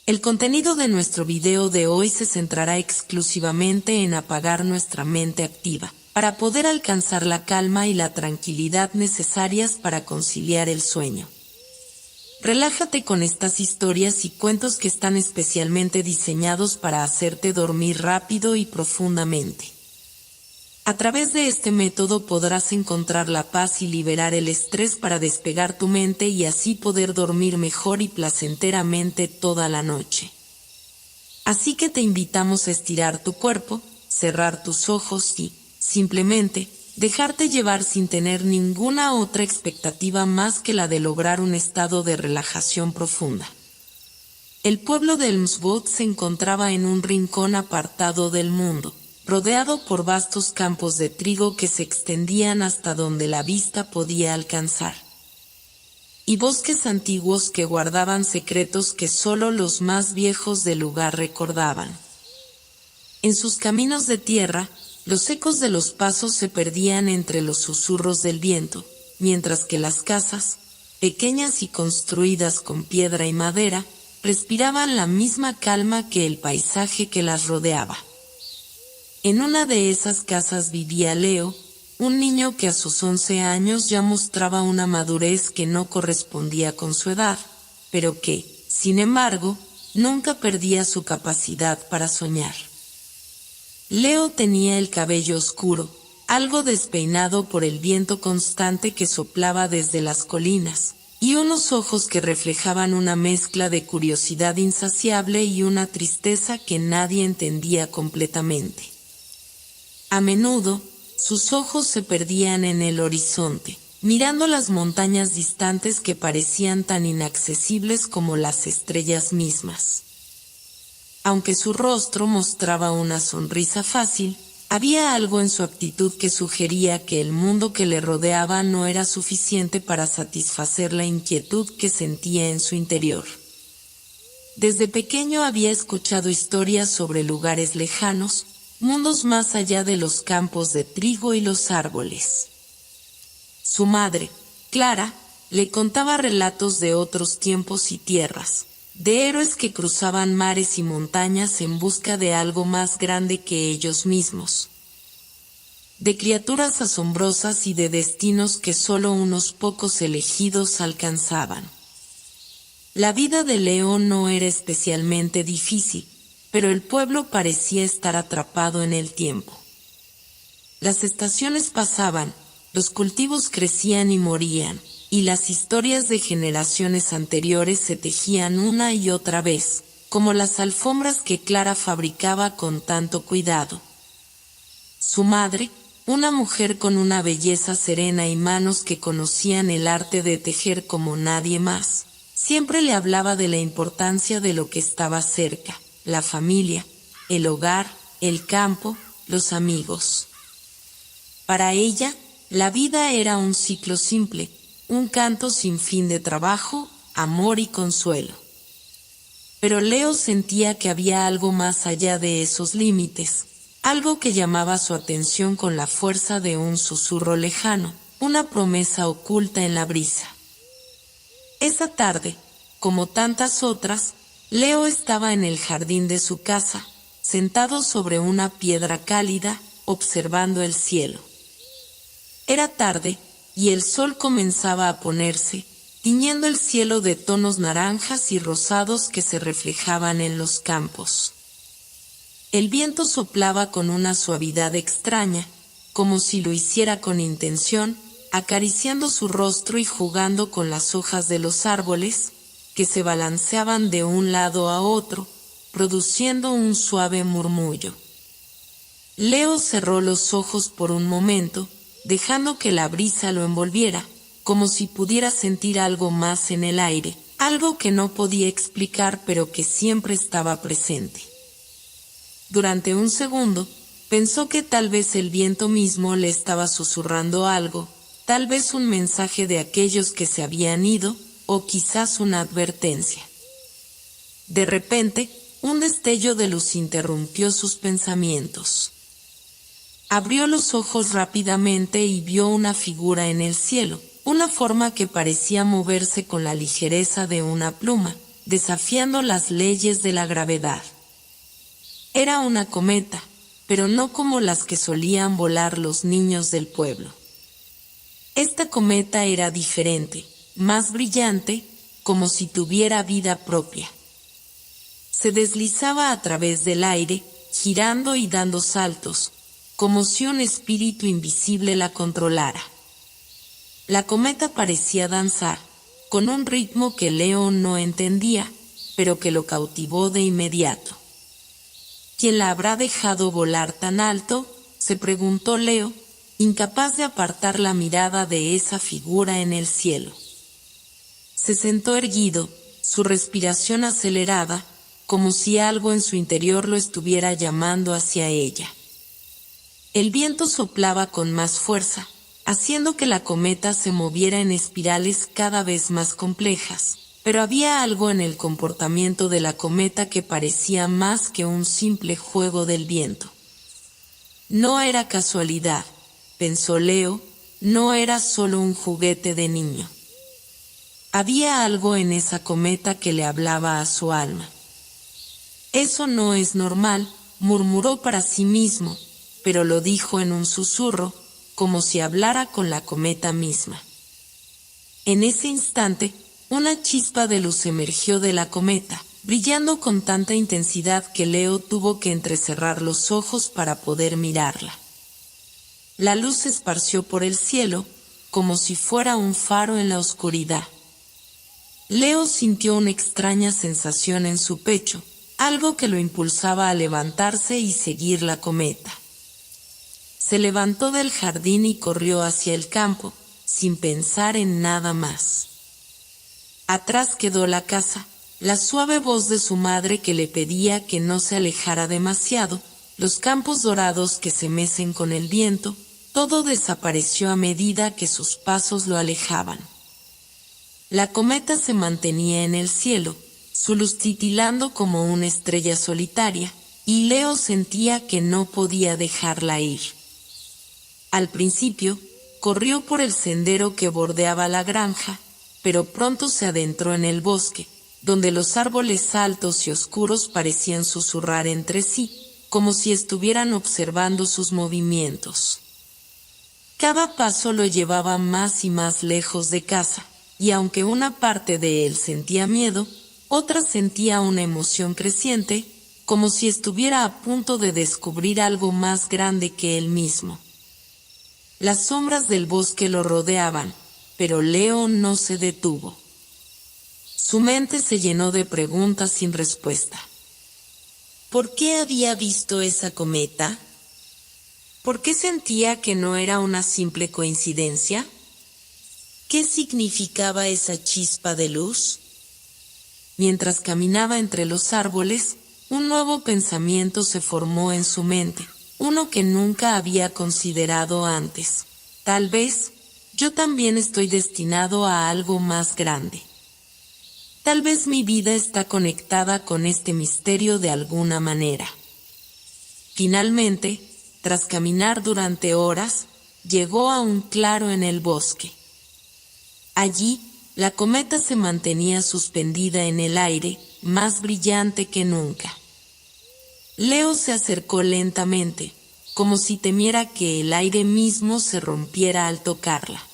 El contenido de nuestro video de hoy se centrará exclusivamente en apagar nuestra mente activa, para poder alcanzar la calma y la tranquilidad necesarias para conciliar el sueño. Relájate con estas historias y cuentos que están especialmente diseñados para hacerte dormir rápido y profundamente. A través de este método podrás encontrar la paz y liberar el estrés para despegar tu mente y así poder dormir mejor y placenteramente toda la noche. Así que te invitamos a estirar tu cuerpo, cerrar tus ojos y, simplemente, dejarte llevar sin tener ninguna otra expectativa más que la de lograr un estado de relajación profunda. El pueblo de Elmswood se encontraba en un rincón apartado del mundo, rodeado por vastos campos de trigo que se extendían hasta donde la vista podía alcanzar, y bosques antiguos que guardaban secretos que solo los más viejos del lugar recordaban. En sus caminos de tierra, los ecos de los pasos se perdían entre los susurros del viento, mientras que las casas, pequeñas y construidas con piedra y madera, respiraban la misma calma que el paisaje que las rodeaba. En una de esas casas vivía Leo, un niño que a sus 11 años ya mostraba una madurez que no correspondía con su edad, pero que, sin embargo, nunca perdía su capacidad para soñar. Leo tenía el cabello oscuro, algo despeinado por el viento constante que soplaba desde las colinas, y unos ojos que reflejaban una mezcla de curiosidad insaciable y una tristeza que nadie entendía completamente. A menudo, sus ojos se perdían en el horizonte, mirando las montañas distantes que parecían tan inaccesibles como las estrellas mismas. Aunque su rostro mostraba una sonrisa fácil, había algo en su actitud que sugería que el mundo que le rodeaba no era suficiente para satisfacer la inquietud que sentía en su interior. Desde pequeño había escuchado historias sobre lugares lejanos, mundos más allá de los campos de trigo y los árboles. Su madre, Clara, le contaba relatos de otros tiempos y tierras, de héroes que cruzaban mares y montañas en busca de algo más grande que ellos mismos, de criaturas asombrosas y de destinos que solo unos pocos elegidos alcanzaban. La vida de Leo no era especialmente difícil, pero el pueblo parecía estar atrapado en el tiempo. Las estaciones pasaban, los cultivos crecían y morían, y las historias de generaciones anteriores se tejían una y otra vez, como las alfombras que Clara fabricaba con tanto cuidado. Su madre, una mujer con una belleza serena y manos que conocían el arte de tejer como nadie más, siempre le hablaba de la importancia de lo que estaba cerca: la familia, el hogar, el campo, los amigos. Para ella, la vida era un ciclo simple, un canto sin fin de trabajo, amor y consuelo. Pero Leo sentía que había algo más allá de esos límites, algo que llamaba su atención con la fuerza de un susurro lejano, una promesa oculta en la brisa. Esa tarde, como tantas otras, Leo estaba en el jardín de su casa, sentado sobre una piedra cálida, observando el cielo. Era tarde, y el sol comenzaba a ponerse, tiñendo el cielo de tonos naranjas y rosados que se reflejaban en los campos. El viento soplaba con una suavidad extraña, como si lo hiciera con intención, acariciando su rostro y jugando con las hojas de los árboles, que se balanceaban de un lado a otro, produciendo un suave murmullo. Leo cerró los ojos por un momento, dejando que la brisa lo envolviera, como si pudiera sentir algo más en el aire, algo que no podía explicar pero que siempre estaba presente. Durante un segundo, pensó que tal vez el viento mismo le estaba susurrando algo, tal vez un mensaje de aquellos que se habían ido, o quizás una advertencia. De repente, un destello de luz interrumpió sus pensamientos. Abrió los ojos rápidamente y vio una figura en el cielo, una forma que parecía moverse con la ligereza de una pluma, desafiando las leyes de la gravedad. Era una cometa, pero no como las que solían volar los niños del pueblo. Esta cometa era diferente, más brillante, como si tuviera vida propia. Se deslizaba a través del aire, girando y dando saltos, como si un espíritu invisible la controlara. La cometa parecía danzar, con un ritmo que Leo no entendía, pero que lo cautivó de inmediato. ¿Quién la habrá dejado volar tan alto?, se preguntó Leo, incapaz de apartar la mirada de esa figura en el cielo. Se sentó erguido, su respiración acelerada, como si algo en su interior lo estuviera llamando hacia ella. El viento soplaba con más fuerza, haciendo que la cometa se moviera en espirales cada vez más complejas, pero había algo en el comportamiento de la cometa que parecía más que un simple juego del viento. No era casualidad, pensó Leo, no era solo un juguete de niño. Había algo en esa cometa que le hablaba a su alma. Eso no es normal, murmuró para sí mismo, pero lo dijo en un susurro, como si hablara con la cometa misma. En ese instante, una chispa de luz emergió de la cometa, brillando con tanta intensidad que Leo tuvo que entrecerrar los ojos para poder mirarla. La luz se esparció por el cielo, como si fuera un faro en la oscuridad. Leo sintió una extraña sensación en su pecho, algo que lo impulsaba a levantarse y seguir la cometa. Se levantó del jardín y corrió hacia el campo, sin pensar en nada más. Atrás quedó la casa, la suave voz de su madre que le pedía que no se alejara demasiado, los campos dorados que se mecen con el viento, todo desapareció a medida que sus pasos lo alejaban. La cometa se mantenía en el cielo, su luz titilando como una estrella solitaria, y Leo sentía que no podía dejarla ir. Al principio, corrió por el sendero que bordeaba la granja, pero pronto se adentró en el bosque, donde los árboles altos y oscuros parecían susurrar entre sí, como si estuvieran observando sus movimientos. Cada paso lo llevaba más y más lejos de casa, y aunque una parte de él sentía miedo, otra sentía una emoción creciente, como si estuviera a punto de descubrir algo más grande que él mismo. Las sombras del bosque lo rodeaban, pero Leo no se detuvo. Su mente se llenó de preguntas sin respuesta. ¿Por qué había visto esa cometa? ¿Por qué sentía que no era una simple coincidencia? ¿Qué significaba esa chispa de luz? Mientras caminaba entre los árboles, un nuevo pensamiento se formó en su mente, uno que nunca había considerado antes. Tal vez, yo también estoy destinado a algo más grande. Tal vez mi vida está conectada con este misterio de alguna manera. Finalmente, tras caminar durante horas, llegó a un claro en el bosque. Allí, la cometa se mantenía suspendida en el aire, más brillante que nunca. Leo se acercó lentamente, como si temiera que el aire mismo se rompiera al tocarla.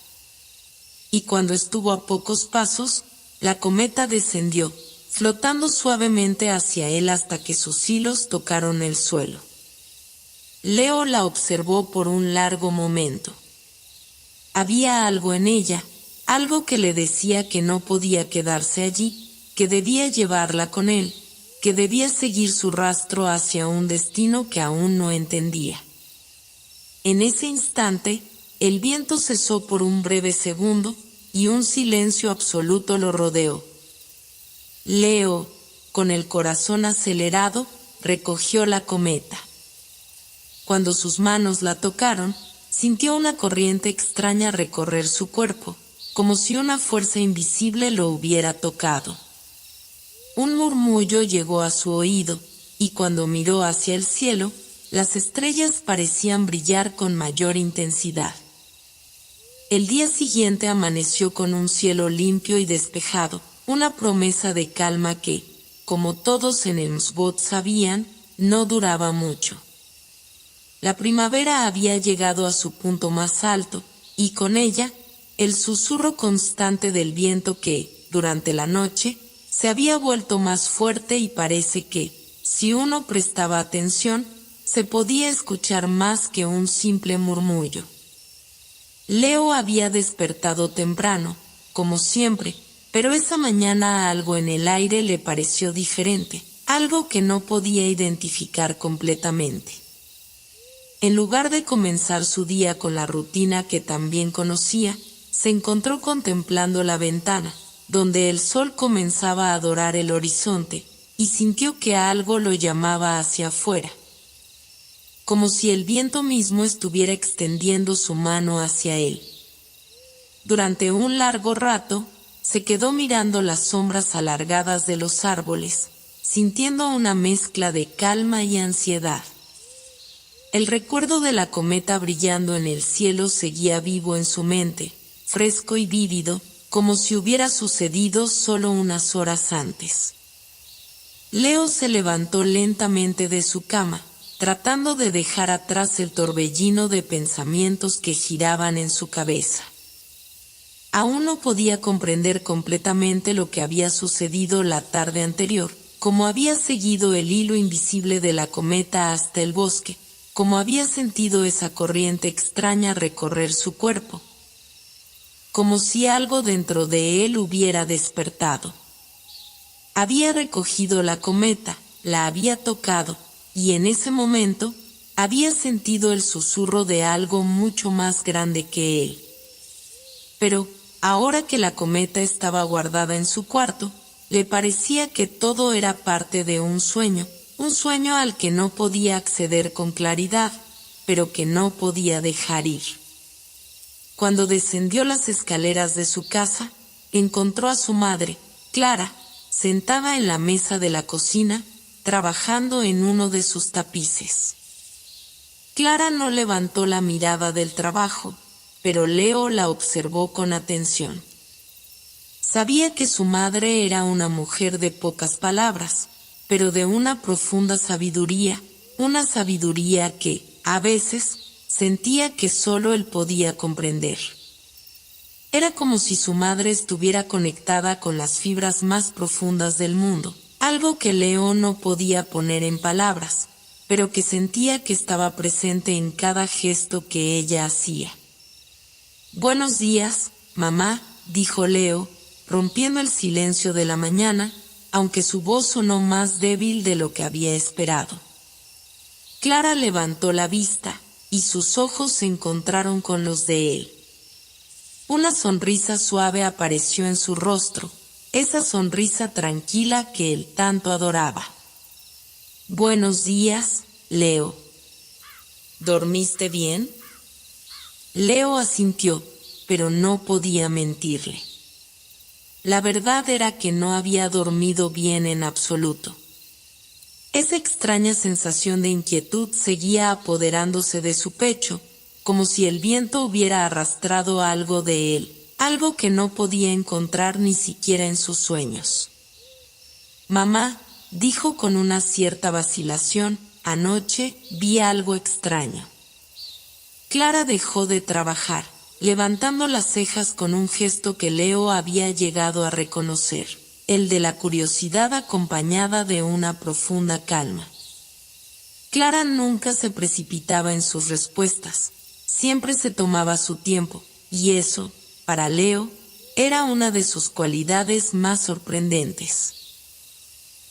Y cuando estuvo a pocos pasos, la cometa descendió, flotando suavemente hacia él hasta que sus hilos tocaron el suelo. Leo la observó por un largo momento. Había algo en ella, algo que le decía que no podía quedarse allí, que debía llevarla con él, que debía seguir su rastro hacia un destino que aún no entendía. En ese instante, el viento cesó por un breve segundo, y un silencio absoluto lo rodeó. Leo, con el corazón acelerado, recogió la cometa. Cuando sus manos la tocaron, sintió una corriente extraña recorrer su cuerpo, como si una fuerza invisible lo hubiera tocado. Un murmullo llegó a su oído, y cuando miró hacia el cielo, las estrellas parecían brillar con mayor intensidad. El día siguiente amaneció con un cielo limpio y despejado, una promesa de calma que, como todos en el Msbot sabían, no duraba mucho. La primavera había llegado a su punto más alto, y con ella, el susurro constante del viento que, durante la noche, se había vuelto más fuerte y parece que, si uno prestaba atención, se podía escuchar más que un simple murmullo. Leo había despertado temprano, como siempre, pero esa mañana algo en el aire le pareció diferente, algo que no podía identificar completamente. En lugar de comenzar su día con la rutina que también conocía, se encontró contemplando la ventana, donde el sol comenzaba a dorar el horizonte, y sintió que algo lo llamaba hacia afuera. Como si el viento mismo estuviera extendiendo su mano hacia él. Durante un largo rato, se quedó mirando las sombras alargadas de los árboles, sintiendo una mezcla de calma y ansiedad. El recuerdo de la cometa brillando en el cielo seguía vivo en su mente, fresco y vívido, como si hubiera sucedido solo unas horas antes. Leo se levantó lentamente de su cama, tratando de dejar atrás el torbellino de pensamientos que giraban en su cabeza. Aún no podía comprender completamente lo que había sucedido la tarde anterior, cómo había seguido el hilo invisible de la cometa hasta el bosque, cómo había sentido esa corriente extraña recorrer su cuerpo, como si algo dentro de él hubiera despertado. Había recogido la cometa, la había tocado, y en ese momento, había sentido el susurro de algo mucho más grande que él. Pero, ahora que la cometa estaba guardada en su cuarto, le parecía que todo era parte de un sueño al que no podía acceder con claridad, pero que no podía dejar ir. Cuando descendió las escaleras de su casa, encontró a su madre, Clara, sentada en la mesa de la cocina, trabajando en uno de sus tapices. Clara no levantó la mirada del trabajo, pero Leo la observó con atención. Sabía que su madre era una mujer de pocas palabras, pero de una profunda sabiduría, una sabiduría que, a veces, sentía que solo él podía comprender. Era como si su madre estuviera conectada con las fibras más profundas del mundo, algo que Leo no podía poner en palabras, pero que sentía que estaba presente en cada gesto que ella hacía. «Buenos días, mamá», dijo Leo, rompiendo el silencio de la mañana, aunque su voz sonó más débil de lo que había esperado. Clara levantó la vista, y sus ojos se encontraron con los de él. Una sonrisa suave apareció en su rostro, esa sonrisa tranquila que él tanto adoraba. «Buenos días, Leo. ¿Dormiste bien?» Leo asintió, pero no podía mentirle. La verdad era que no había dormido bien en absoluto. Esa extraña sensación de inquietud seguía apoderándose de su pecho, como si el viento hubiera arrastrado algo de él, algo que no podía encontrar ni siquiera en sus sueños. «Mamá», dijo con una cierta vacilación, «anoche vi algo extraño». Clara dejó de trabajar, levantando las cejas con un gesto que Leo había llegado a reconocer, el de la curiosidad acompañada de una profunda calma. Clara nunca se precipitaba en sus respuestas, siempre se tomaba su tiempo, y eso, para Leo, era una de sus cualidades más sorprendentes.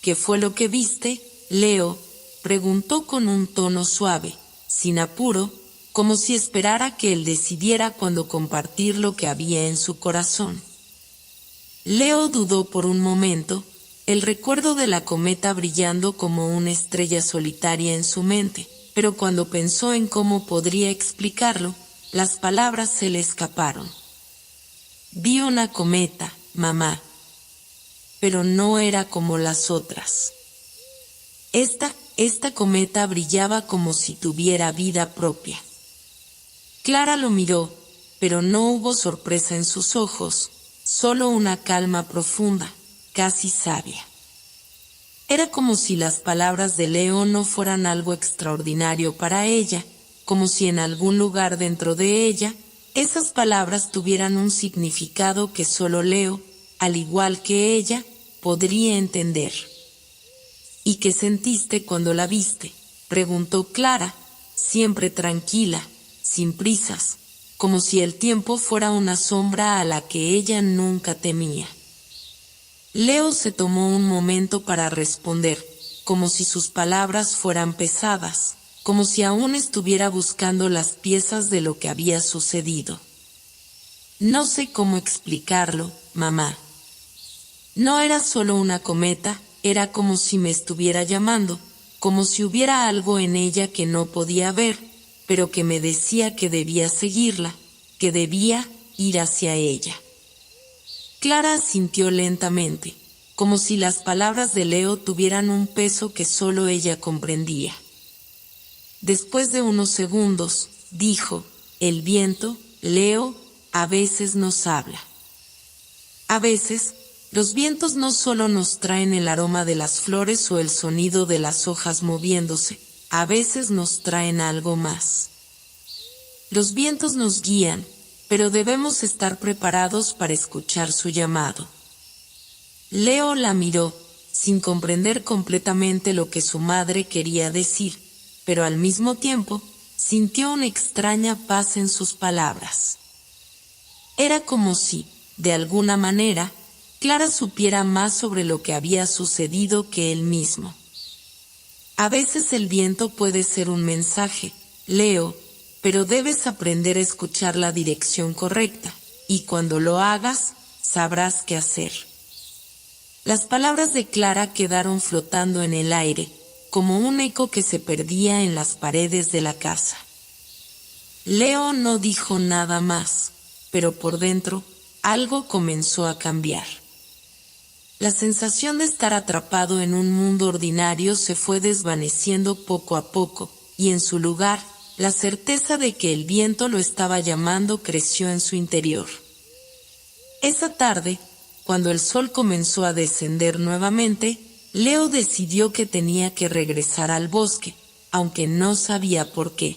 «¿Qué fue lo que viste, Leo?», preguntó con un tono suave, sin apuro, como si esperara que él decidiera cuándo compartir lo que había en su corazón. Leo dudó por un momento, el recuerdo de la cometa brillando como una estrella solitaria en su mente, pero cuando pensó en cómo podría explicarlo, las palabras se le escaparon. «Vi una cometa, mamá, pero no era como las otras. Esta cometa brillaba como si tuviera vida propia». Clara lo miró, pero no hubo sorpresa en sus ojos, solo una calma profunda, casi sabia. Era como si las palabras de Leo no fueran algo extraordinario para ella, como si en algún lugar dentro de ella, esas palabras tuvieran un significado que solo Leo, al igual que ella, podría entender. ¿Y qué sentiste cuando la viste?, preguntó Clara, siempre tranquila, sin prisas, como si el tiempo fuera una sombra a la que ella nunca temía. Leo se tomó un momento para responder, como si sus palabras fueran pesadas, como si aún estuviera buscando las piezas de lo que había sucedido. No sé cómo explicarlo, mamá. No era solo una cometa, era como si me estuviera llamando, como si hubiera algo en ella que no podía ver, pero que me decía que debía seguirla, que debía ir hacia ella. Clara asintió lentamente, como si las palabras de Leo tuvieran un peso que solo ella comprendía. Después de unos segundos, dijo: el viento, Leo, a veces nos habla. A veces, los vientos no solo nos traen el aroma de las flores o el sonido de las hojas moviéndose, a veces nos traen algo más. Los vientos nos guían, pero debemos estar preparados para escuchar su llamado. Leo la miró, sin comprender completamente lo que su madre quería decir, pero al mismo tiempo, sintió una extraña paz en sus palabras. Era como si, de alguna manera, Clara supiera más sobre lo que había sucedido que él mismo. A veces el viento puede ser un mensaje, Leo, pero debes aprender a escuchar la dirección correcta, y cuando lo hagas, sabrás qué hacer. Las palabras de Clara quedaron flotando en el aire, como un eco que se perdía en las paredes de la casa. Leo no dijo nada más, pero por dentro, algo comenzó a cambiar. La sensación de estar atrapado en un mundo ordinario se fue desvaneciendo poco a poco, y en su lugar, la certeza de que el viento lo estaba llamando creció en su interior. Esa tarde, cuando el sol comenzó a descender nuevamente, Leo decidió que tenía que regresar al bosque, aunque no sabía por qué.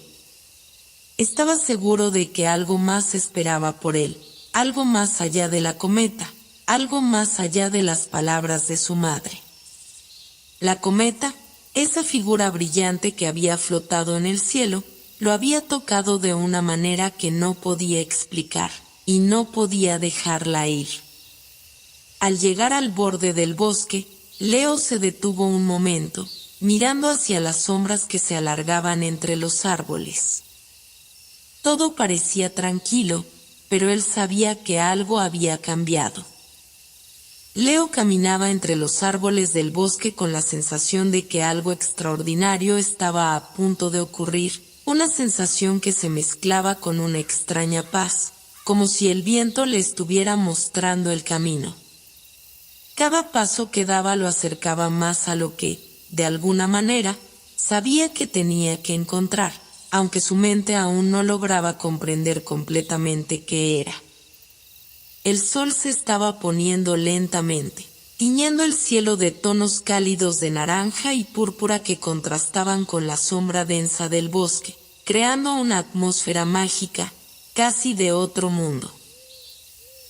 Estaba seguro de que algo más esperaba por él, algo más allá de la cometa, algo más allá de las palabras de su madre. La cometa, esa figura brillante que había flotado en el cielo, lo había tocado de una manera que no podía explicar, y no podía dejarla ir. Al llegar al borde del bosque, Leo se detuvo un momento, mirando hacia las sombras que se alargaban entre los árboles. Todo parecía tranquilo, pero él sabía que algo había cambiado. Leo caminaba entre los árboles del bosque con la sensación de que algo extraordinario estaba a punto de ocurrir, una sensación que se mezclaba con una extraña paz, como si el viento le estuviera mostrando el camino. Cada paso que daba lo acercaba más a lo que, de alguna manera, sabía que tenía que encontrar, aunque su mente aún no lograba comprender completamente qué era. El sol se estaba poniendo lentamente, tiñendo el cielo de tonos cálidos de naranja y púrpura que contrastaban con la sombra densa del bosque, creando una atmósfera mágica, casi de otro mundo.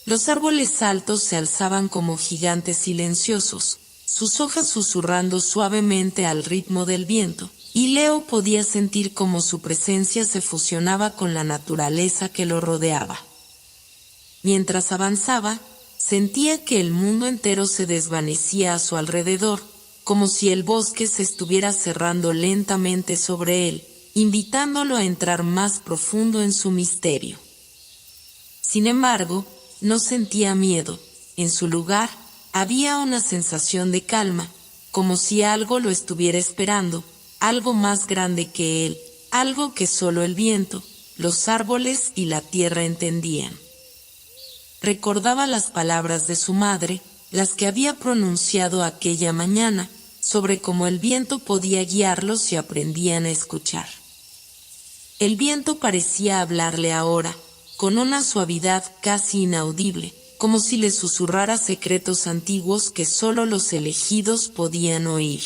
Los árboles altos se alzaban como gigantes silenciosos, sus hojas susurrando suavemente al ritmo del viento, y Leo podía sentir cómo su presencia se fusionaba con la naturaleza que lo rodeaba. Mientras avanzaba, sentía que el mundo entero se desvanecía a su alrededor, como si el bosque se estuviera cerrando lentamente sobre él, invitándolo a entrar más profundo en su misterio. Sin embargo, no sentía miedo. En su lugar, había una sensación de calma, como si algo lo estuviera esperando, algo más grande que él, algo que solo el viento, los árboles y la tierra entendían. Recordaba las palabras de su madre, las que había pronunciado aquella mañana, sobre cómo el viento podía guiarlos si aprendían a escuchar. El viento parecía hablarle ahora, con una suavidad casi inaudible, como si le susurrara secretos antiguos que solo los elegidos podían oír.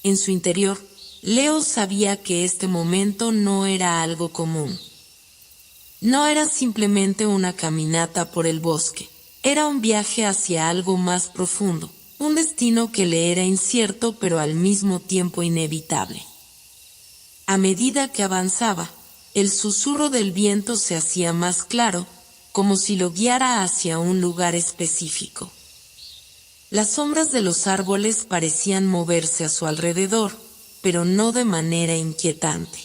En su interior, Leo sabía que este momento no era algo común. No era simplemente una caminata por el bosque, era un viaje hacia algo más profundo, un destino que le era incierto pero al mismo tiempo inevitable. A medida que avanzaba, el susurro del viento se hacía más claro, como si lo guiara hacia un lugar específico. Las sombras de los árboles parecían moverse a su alrededor, pero no de manera inquietante.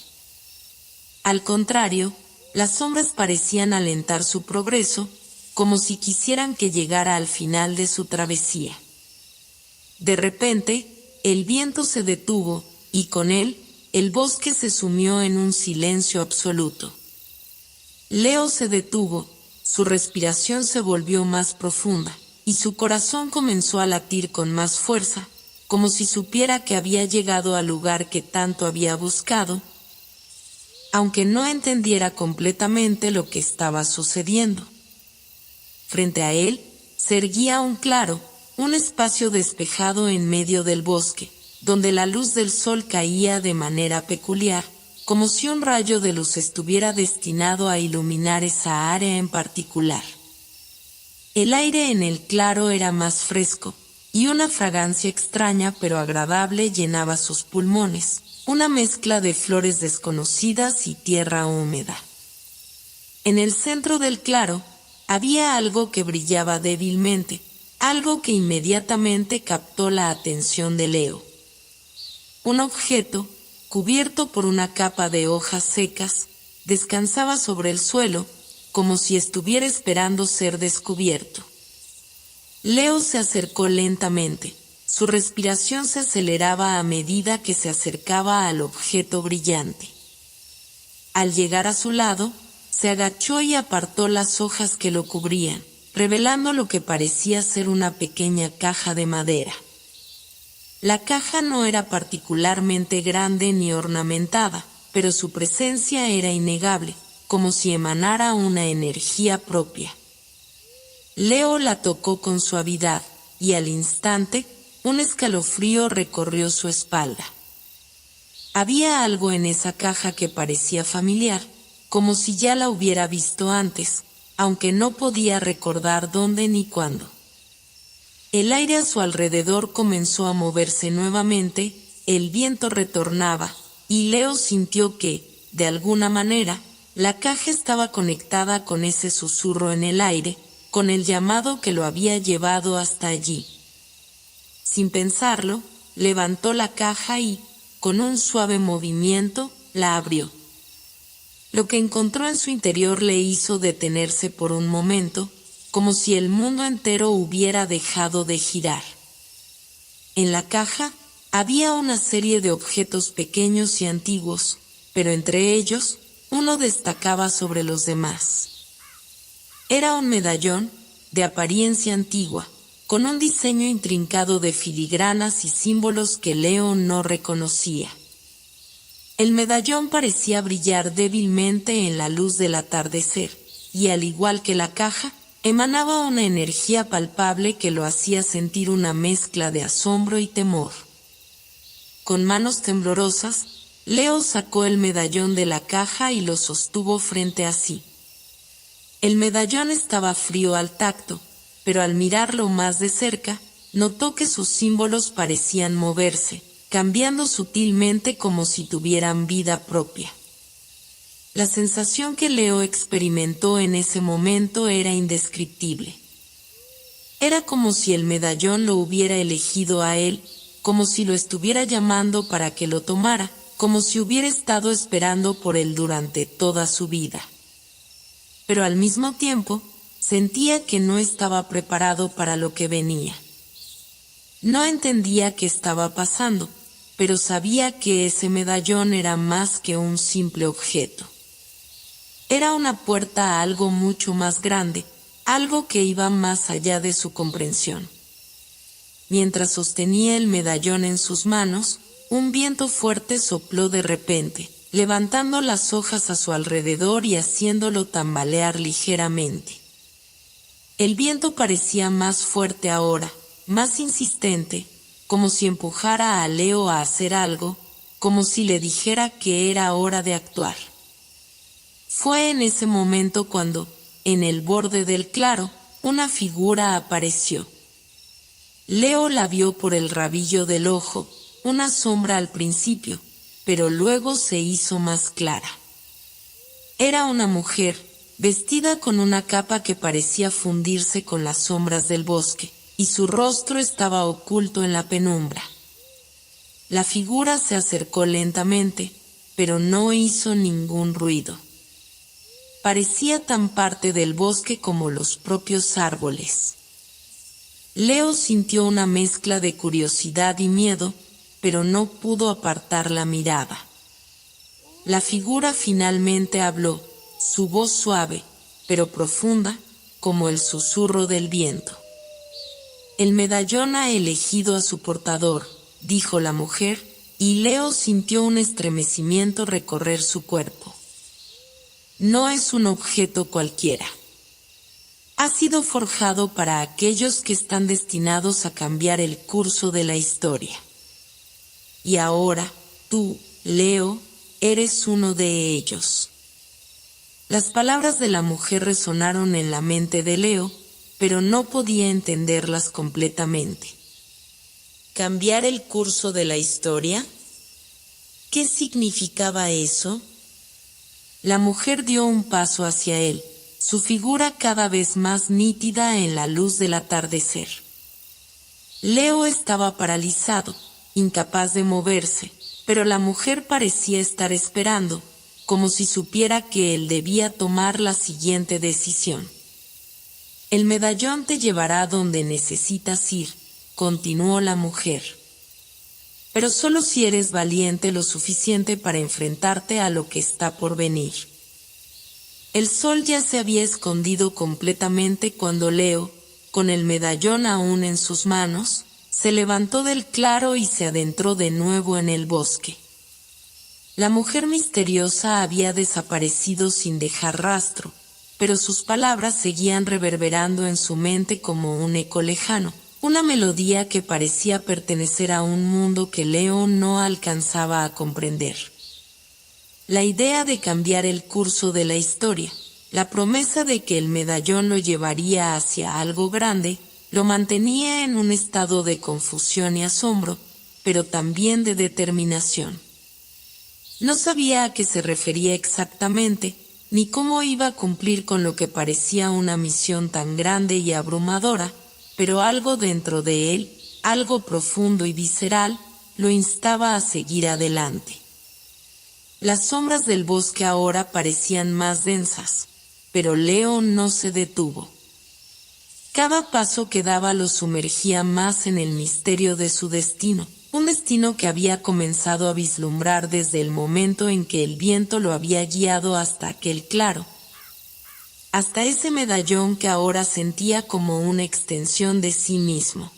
Al contrario, las sombras parecían alentar su progreso, como si quisieran que llegara al final de su travesía. De repente, el viento se detuvo, y con él, el bosque se sumió en un silencio absoluto. Leo se detuvo, su respiración se volvió más profunda, y su corazón comenzó a latir con más fuerza, como si supiera que había llegado al lugar que tanto había buscado, aunque no entendiera completamente lo que estaba sucediendo. Frente a él, se erguía un claro, un espacio despejado en medio del bosque, donde la luz del sol caía de manera peculiar, como si un rayo de luz estuviera destinado a iluminar esa área en particular. El aire en el claro era más fresco, y una fragancia extraña pero agradable llenaba sus pulmones, una mezcla de flores desconocidas y tierra húmeda. En el centro del claro, había algo que brillaba débilmente, algo que inmediatamente captó la atención de Leo. Un objeto, cubierto por una capa de hojas secas, descansaba sobre el suelo, como si estuviera esperando ser descubierto. Leo se acercó lentamente, su respiración se aceleraba a medida que se acercaba al objeto brillante. Al llegar a su lado, se agachó y apartó las hojas que lo cubrían, revelando lo que parecía ser una pequeña caja de madera. La caja no era particularmente grande ni ornamentada, pero su presencia era innegable, como si emanara una energía propia. Leo la tocó con suavidad, y al instante, un escalofrío recorrió su espalda. Había algo en esa caja que parecía familiar, como si ya la hubiera visto antes, aunque no podía recordar dónde ni cuándo. El aire a su alrededor comenzó a moverse nuevamente, el viento retornaba, y Leo sintió que, de alguna manera, la caja estaba conectada con ese susurro en el aire, con el llamado que lo había llevado hasta allí. Sin pensarlo, levantó la caja y, con un suave movimiento, la abrió. Lo que encontró en su interior le hizo detenerse por un momento, como si el mundo entero hubiera dejado de girar. En la caja había una serie de objetos pequeños y antiguos, pero entre ellos, uno destacaba sobre los demás. Era un medallón, de apariencia antigua, con un diseño intrincado de filigranas y símbolos que Leo no reconocía. El medallón parecía brillar débilmente en la luz del atardecer, y al igual que la caja, emanaba una energía palpable que lo hacía sentir una mezcla de asombro y temor. Con manos temblorosas, Leo sacó el medallón de la caja y lo sostuvo frente a sí. El medallón estaba frío al tacto, pero al mirarlo más de cerca, notó que sus símbolos parecían moverse, cambiando sutilmente como si tuvieran vida propia. La sensación que Leo experimentó en ese momento era indescriptible. Era como si el medallón lo hubiera elegido a él, como si lo estuviera llamando para que lo tomara, como si hubiera estado esperando por él durante toda su vida. Pero al mismo tiempo, sentía que no estaba preparado para lo que venía. No entendía qué estaba pasando, pero sabía que ese medallón era más que un simple objeto. Era una puerta a algo mucho más grande, algo que iba más allá de su comprensión. Mientras sostenía el medallón en sus manos, un viento fuerte sopló de repente, levantando las hojas a su alrededor y haciéndolo tambalear ligeramente. El viento parecía más fuerte ahora, más insistente, como si empujara a Leo a hacer algo, como si le dijera que era hora de actuar. Fue en ese momento cuando, en el borde del claro, una figura apareció. Leo la vio por el rabillo del ojo, una sombra al principio, pero luego se hizo más clara. Era una mujer, vestida con una capa que parecía fundirse con las sombras del bosque, y su rostro estaba oculto en la penumbra. La figura se acercó lentamente, pero no hizo ningún ruido. Parecía tan parte del bosque como los propios árboles. Leo sintió una mezcla de curiosidad y miedo, pero no pudo apartar la mirada. La figura finalmente habló, su voz suave, pero profunda, como el susurro del viento. El medallón ha elegido a su portador, dijo la mujer, y Leo sintió un estremecimiento recorrer su cuerpo. No es un objeto cualquiera. Ha sido forjado para aquellos que están destinados a cambiar el curso de la historia. Y ahora, tú, Leo, eres uno de ellos. Las palabras de la mujer resonaron en la mente de Leo, pero no podía entenderlas completamente. ¿Cambiar el curso de la historia? ¿Qué significaba eso? La mujer dio un paso hacia él, su figura cada vez más nítida en la luz del atardecer. Leo estaba paralizado, incapaz de moverse, pero la mujer parecía estar esperando, como si supiera que él debía tomar la siguiente decisión. El medallón te llevará donde necesitas ir, continuó la mujer. Pero solo si eres valiente lo suficiente para enfrentarte a lo que está por venir. El sol ya se había escondido completamente cuando Leo, con el medallón aún en sus manos, se levantó del claro y se adentró de nuevo en el bosque. La mujer misteriosa había desaparecido sin dejar rastro, pero sus palabras seguían reverberando en su mente como un eco lejano, una melodía que parecía pertenecer a un mundo que Leo no alcanzaba a comprender. La idea de cambiar el curso de la historia, la promesa de que el medallón lo llevaría hacia algo grande, lo mantenía en un estado de confusión y asombro, pero también de determinación. No sabía a qué se refería exactamente, ni cómo iba a cumplir con lo que parecía una misión tan grande y abrumadora, pero algo dentro de él, algo profundo y visceral, lo instaba a seguir adelante. Las sombras del bosque ahora parecían más densas, pero Leo no se detuvo. Cada paso que daba lo sumergía más en el misterio de su destino, un destino que había comenzado a vislumbrar desde el momento en que el viento lo había guiado hasta aquel claro, hasta ese medallón que ahora sentía como una extensión de sí mismo.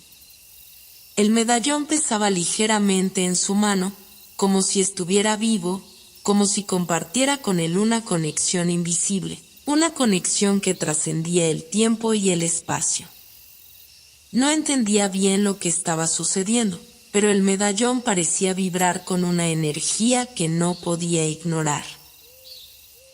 El medallón pesaba ligeramente en su mano, como si estuviera vivo, como si compartiera con él una conexión invisible, una conexión que trascendía el tiempo y el espacio. No entendía bien lo que estaba sucediendo, pero el medallón parecía vibrar con una energía que no podía ignorar.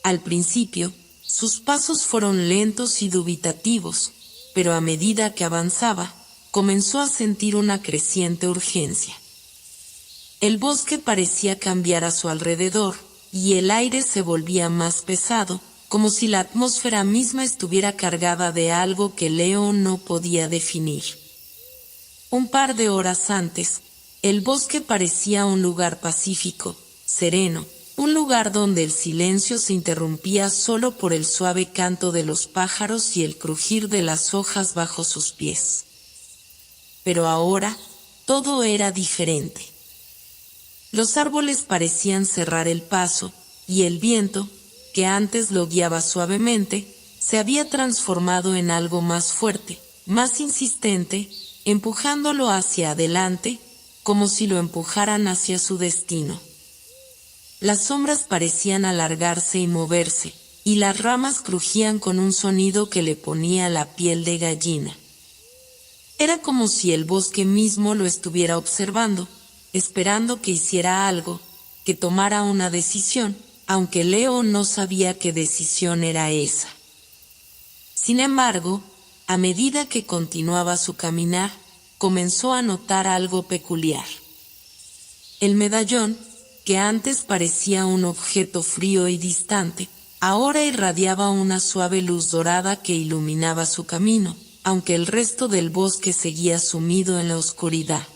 Al principio, sus pasos fueron lentos y dubitativos, pero a medida que avanzaba, comenzó a sentir una creciente urgencia. El bosque parecía cambiar a su alrededor, y el aire se volvía más pesado, como si la atmósfera misma estuviera cargada de algo que Leo no podía definir. Un par de horas antes, el bosque parecía un lugar pacífico, sereno, un lugar donde el silencio se interrumpía solo por el suave canto de los pájaros y el crujir de las hojas bajo sus pies. Pero ahora, todo era diferente. Los árboles parecían cerrar el paso, y el viento, que antes lo guiaba suavemente, se había transformado en algo más fuerte, más insistente, empujándolo hacia adelante, como si lo empujaran hacia su destino. Las sombras parecían alargarse y moverse, y las ramas crujían con un sonido que le ponía la piel de gallina. Era como si el bosque mismo lo estuviera observando, esperando que hiciera algo, que tomara una decisión, aunque Leo no sabía qué decisión era esa. Sin embargo, a medida que continuaba su caminar, comenzó a notar algo peculiar. El medallón, que antes parecía un objeto frío y distante, ahora irradiaba una suave luz dorada que iluminaba su camino, aunque el resto del bosque seguía sumido en la oscuridad.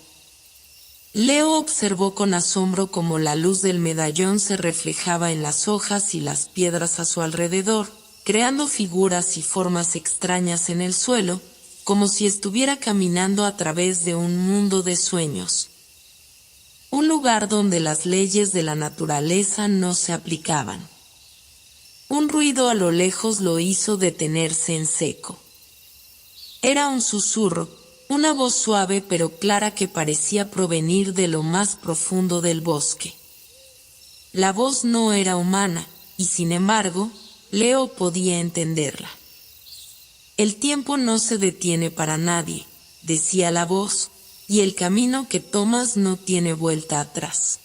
Leo observó con asombro cómo la luz del medallón se reflejaba en las hojas y las piedras a su alrededor, creando figuras y formas extrañas en el suelo, como si estuviera caminando a través de un mundo de sueños. Un lugar donde las leyes de la naturaleza no se aplicaban. Un ruido a lo lejos lo hizo detenerse en seco. Era un susurro, una voz suave pero clara que parecía provenir de lo más profundo del bosque. La voz no era humana, y sin embargo, Leo podía entenderla. El tiempo no se detiene para nadie, decía la voz, y el camino que tomas no tiene vuelta atrás.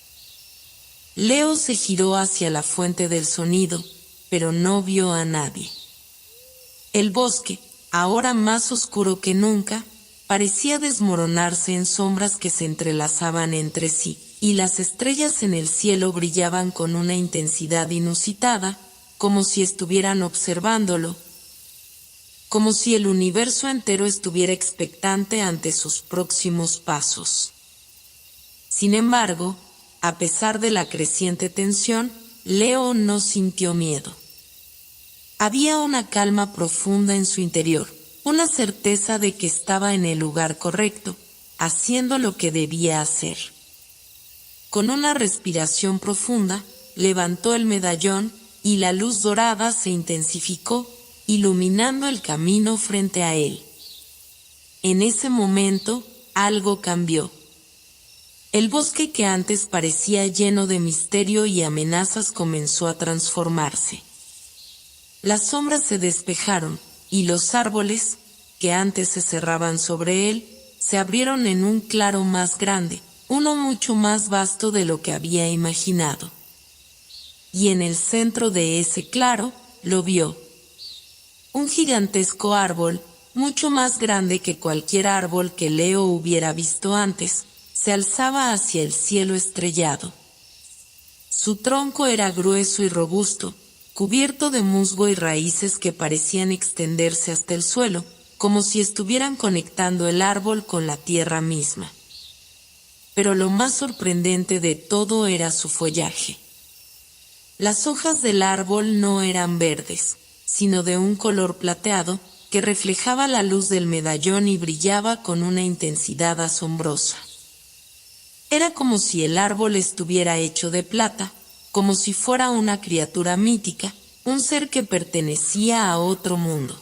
Leo se giró hacia la fuente del sonido, pero no vio a nadie. El bosque, ahora más oscuro que nunca, parecía desmoronarse en sombras que se entrelazaban entre sí, y las estrellas en el cielo brillaban con una intensidad inusitada, como si estuvieran observándolo, como si el universo entero estuviera expectante ante sus próximos pasos. Sin embargo, a pesar de la creciente tensión, Leo no sintió miedo. Había una calma profunda en su interior, una certeza de que estaba en el lugar correcto, haciendo lo que debía hacer. Con una respiración profunda, levantó el medallón y la luz dorada se intensificó, iluminando el camino frente a él. En ese momento, algo cambió. El bosque que antes parecía lleno de misterio y amenazas comenzó a transformarse. Las sombras se despejaron, y los árboles, que antes se cerraban sobre él, se abrieron en un claro más grande, uno mucho más vasto de lo que había imaginado. Y en el centro de ese claro, lo vio. Un gigantesco árbol, mucho más grande que cualquier árbol que Leo hubiera visto antes, se alzaba hacia el cielo estrellado. Su tronco era grueso y robusto, cubierto de musgo y raíces que parecían extenderse hasta el suelo, como si estuvieran conectando el árbol con la tierra misma. Pero lo más sorprendente de todo era su follaje. Las hojas del árbol no eran verdes, sino de un color plateado que reflejaba la luz del medallón y brillaba con una intensidad asombrosa. Era como si el árbol estuviera hecho de plata, como si fuera una criatura mítica, un ser que pertenecía a otro mundo.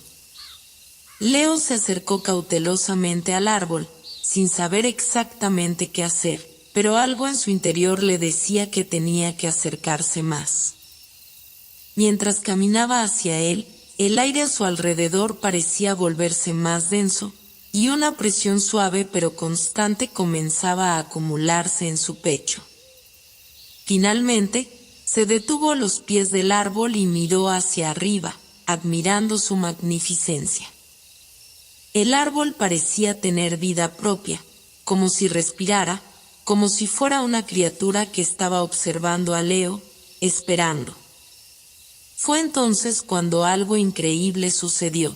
Leo se acercó cautelosamente al árbol, sin saber exactamente qué hacer, pero algo en su interior le decía que tenía que acercarse más. Mientras caminaba hacia él, el aire a su alrededor parecía volverse más denso, y una presión suave pero constante comenzaba a acumularse en su pecho. Finalmente, se detuvo a los pies del árbol y miró hacia arriba, admirando su magnificencia. El árbol parecía tener vida propia, como si respirara, como si fuera una criatura que estaba observando a Leo, esperando. Fue entonces cuando algo increíble sucedió.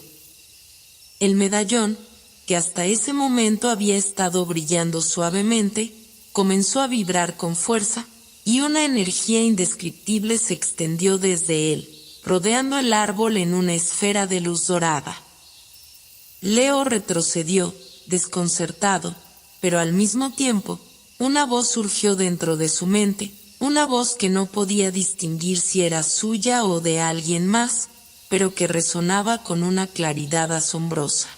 El medallón, que hasta ese momento había estado brillando suavemente, comenzó a vibrar con fuerza, y una energía indescriptible se extendió desde él, rodeando el árbol en una esfera de luz dorada. Leo retrocedió, desconcertado, pero al mismo tiempo, una voz surgió dentro de su mente, una voz que no podía distinguir si era suya o de alguien más, pero que resonaba con una claridad asombrosa.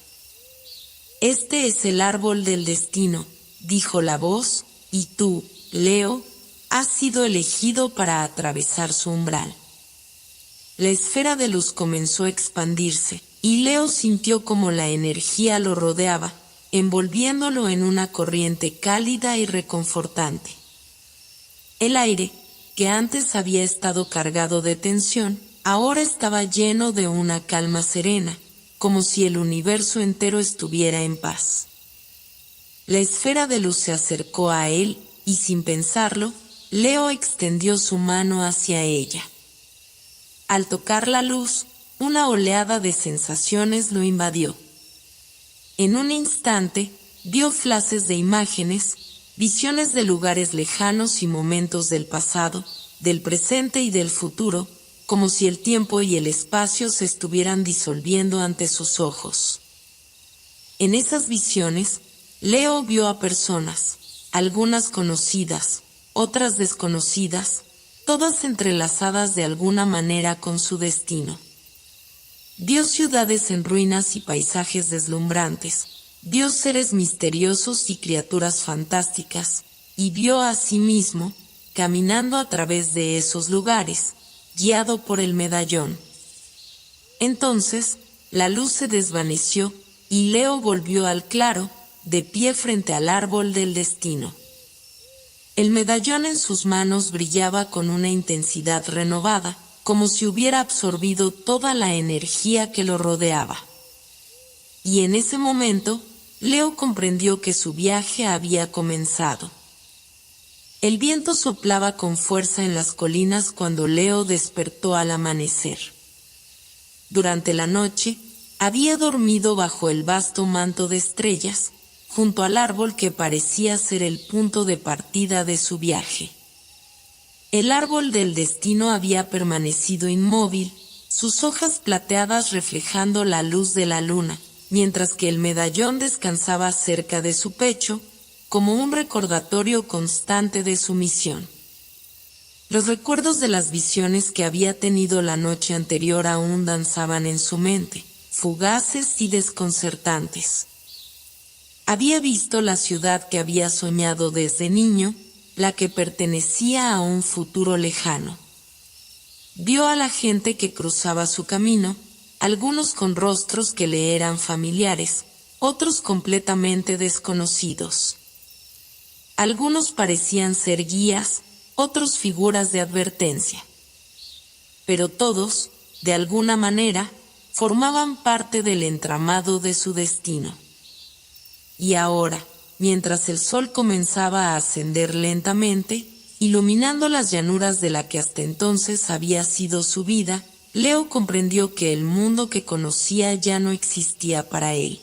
«Este es el árbol del destino», dijo la voz, «y tú, Leo, has sido elegido para atravesar su umbral». La esfera de luz comenzó a expandirse, y Leo sintió como la energía lo rodeaba, envolviéndolo en una corriente cálida y reconfortante. El aire, que antes había estado cargado de tensión, ahora estaba lleno de una calma serena, como si el universo entero estuviera en paz. La esfera de luz se acercó a él, y sin pensarlo, Leo extendió su mano hacia ella. Al tocar la luz, una oleada de sensaciones lo invadió. En un instante, vio flashes de imágenes, visiones de lugares lejanos y momentos del pasado, del presente y del futuro, como si el tiempo y el espacio se estuvieran disolviendo ante sus ojos. En esas visiones, Leo vio a personas, algunas conocidas, otras desconocidas, todas entrelazadas de alguna manera con su destino. Vio ciudades en ruinas y paisajes deslumbrantes, vio seres misteriosos y criaturas fantásticas, y vio a sí mismo, caminando a través de esos lugares, guiado por el medallón. Entonces, la luz se desvaneció, y Leo volvió al claro, de pie frente al árbol del destino. El medallón en sus manos brillaba con una intensidad renovada, como si hubiera absorbido toda la energía que lo rodeaba. Y en ese momento, Leo comprendió que su viaje había comenzado. El viento soplaba con fuerza en las colinas cuando Leo despertó al amanecer. Durante la noche, había dormido bajo el vasto manto de estrellas, junto al árbol que parecía ser el punto de partida de su viaje. El árbol del destino había permanecido inmóvil, sus hojas plateadas reflejando la luz de la luna, mientras que el medallón descansaba cerca de su pecho, como un recordatorio constante de su misión. Los recuerdos de las visiones que había tenido la noche anterior aún danzaban en su mente, fugaces y desconcertantes. Había visto la ciudad que había soñado desde niño, la que pertenecía a un futuro lejano. Vio a la gente que cruzaba su camino, algunos con rostros que le eran familiares, otros completamente desconocidos. Algunos parecían ser guías, otros figuras de advertencia. Pero todos, de alguna manera, formaban parte del entramado de su destino. Y ahora, mientras el sol comenzaba a ascender lentamente, iluminando las llanuras de la que hasta entonces había sido su vida, Leo comprendió que el mundo que conocía ya no existía para él.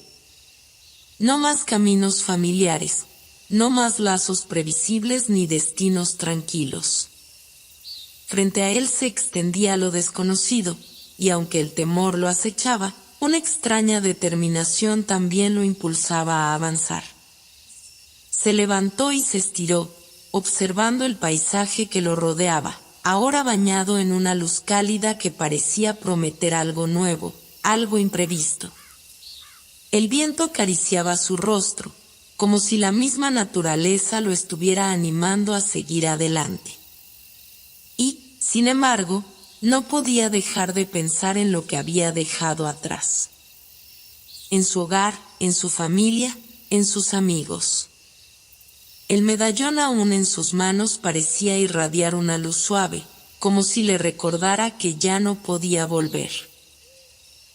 No más caminos familiares, no más lazos previsibles ni destinos tranquilos. Frente a él se extendía lo desconocido, y aunque el temor lo acechaba, una extraña determinación también lo impulsaba a avanzar. Se levantó y se estiró, observando el paisaje que lo rodeaba, ahora bañado en una luz cálida que parecía prometer algo nuevo, algo imprevisto. El viento acariciaba su rostro, como si la misma naturaleza lo estuviera animando a seguir adelante. Y, sin embargo, no podía dejar de pensar en lo que había dejado atrás. En su hogar, en su familia, en sus amigos. El medallón aún en sus manos parecía irradiar una luz suave, como si le recordara que ya no podía volver.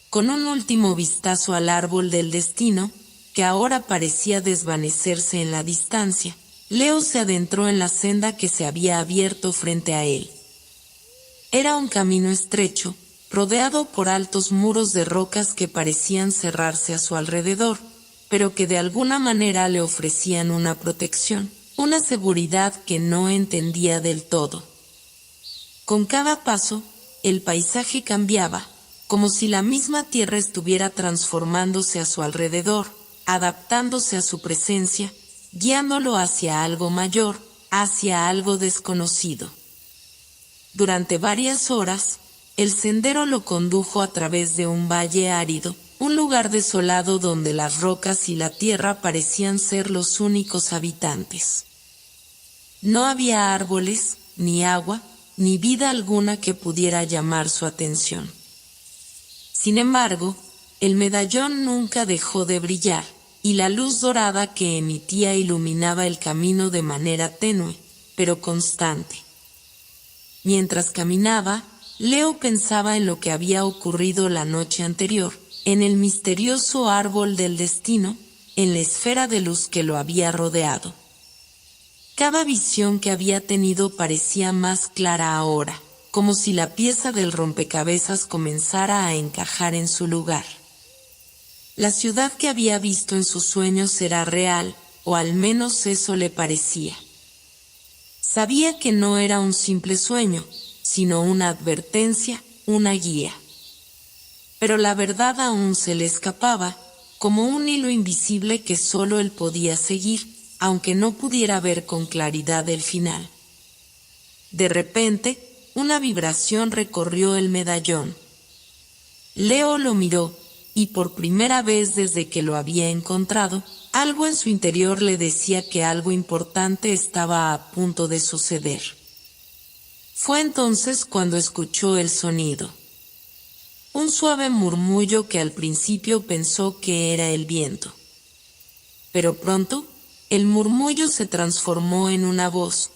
Con un último vistazo al árbol del destino, que ahora parecía desvanecerse en la distancia, Leo se adentró en la senda que se había abierto frente a él. Era un camino estrecho, rodeado por altos muros de rocas que parecían cerrarse a su alrededor, pero que de alguna manera le ofrecían una protección, una seguridad que no entendía del todo. Con cada paso, el paisaje cambiaba, como si la misma tierra estuviera transformándose a su alrededor, adaptándose a su presencia, guiándolo hacia algo mayor, hacia algo desconocido. Durante varias horas, el sendero lo condujo a través de un valle árido, un lugar desolado donde las rocas y la tierra parecían ser los únicos habitantes. No había árboles, ni agua, ni vida alguna que pudiera llamar su atención. Sin embargo, el medallón nunca dejó de brillar, y la luz dorada que emitía iluminaba el camino de manera tenue, pero constante. Mientras caminaba, Leo pensaba en lo que había ocurrido la noche anterior, en el misterioso árbol del destino, en la esfera de luz que lo había rodeado. Cada visión que había tenido parecía más clara ahora, como si la pieza del rompecabezas comenzara a encajar en su lugar. La ciudad que había visto en sus sueños era real, o al menos eso le parecía. Sabía que no era un simple sueño, sino una advertencia, una guía. Pero la verdad aún se le escapaba, como un hilo invisible que solo él podía seguir, aunque no pudiera ver con claridad el final. De repente, una vibración recorrió el medallón. Leo lo miró, y por primera vez desde que lo había encontrado, algo en su interior le decía que algo importante estaba a punto de suceder. Fue entonces cuando escuchó el sonido. Un suave murmullo que al principio pensó que era el viento. Pero pronto, el murmullo se transformó en una voz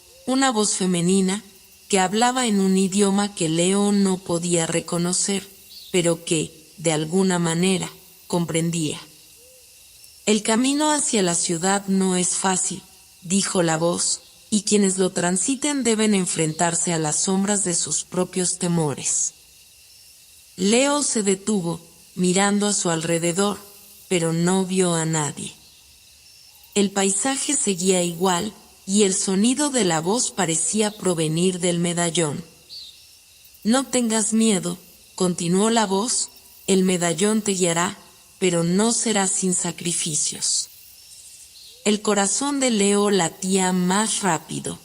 femenina, que hablaba en un idioma que Leo no podía reconocer, pero que, de alguna manera, comprendía. El camino hacia la ciudad no es fácil, dijo la voz, y quienes lo transiten deben enfrentarse a las sombras de sus propios temores. Leo se detuvo, mirando a su alrededor, pero no vio a nadie. El paisaje seguía igual, y el sonido de la voz parecía provenir del medallón. No tengas miedo, continuó la voz, el medallón te guiará, pero no será sin sacrificios. El corazón de Leo latía más rápido.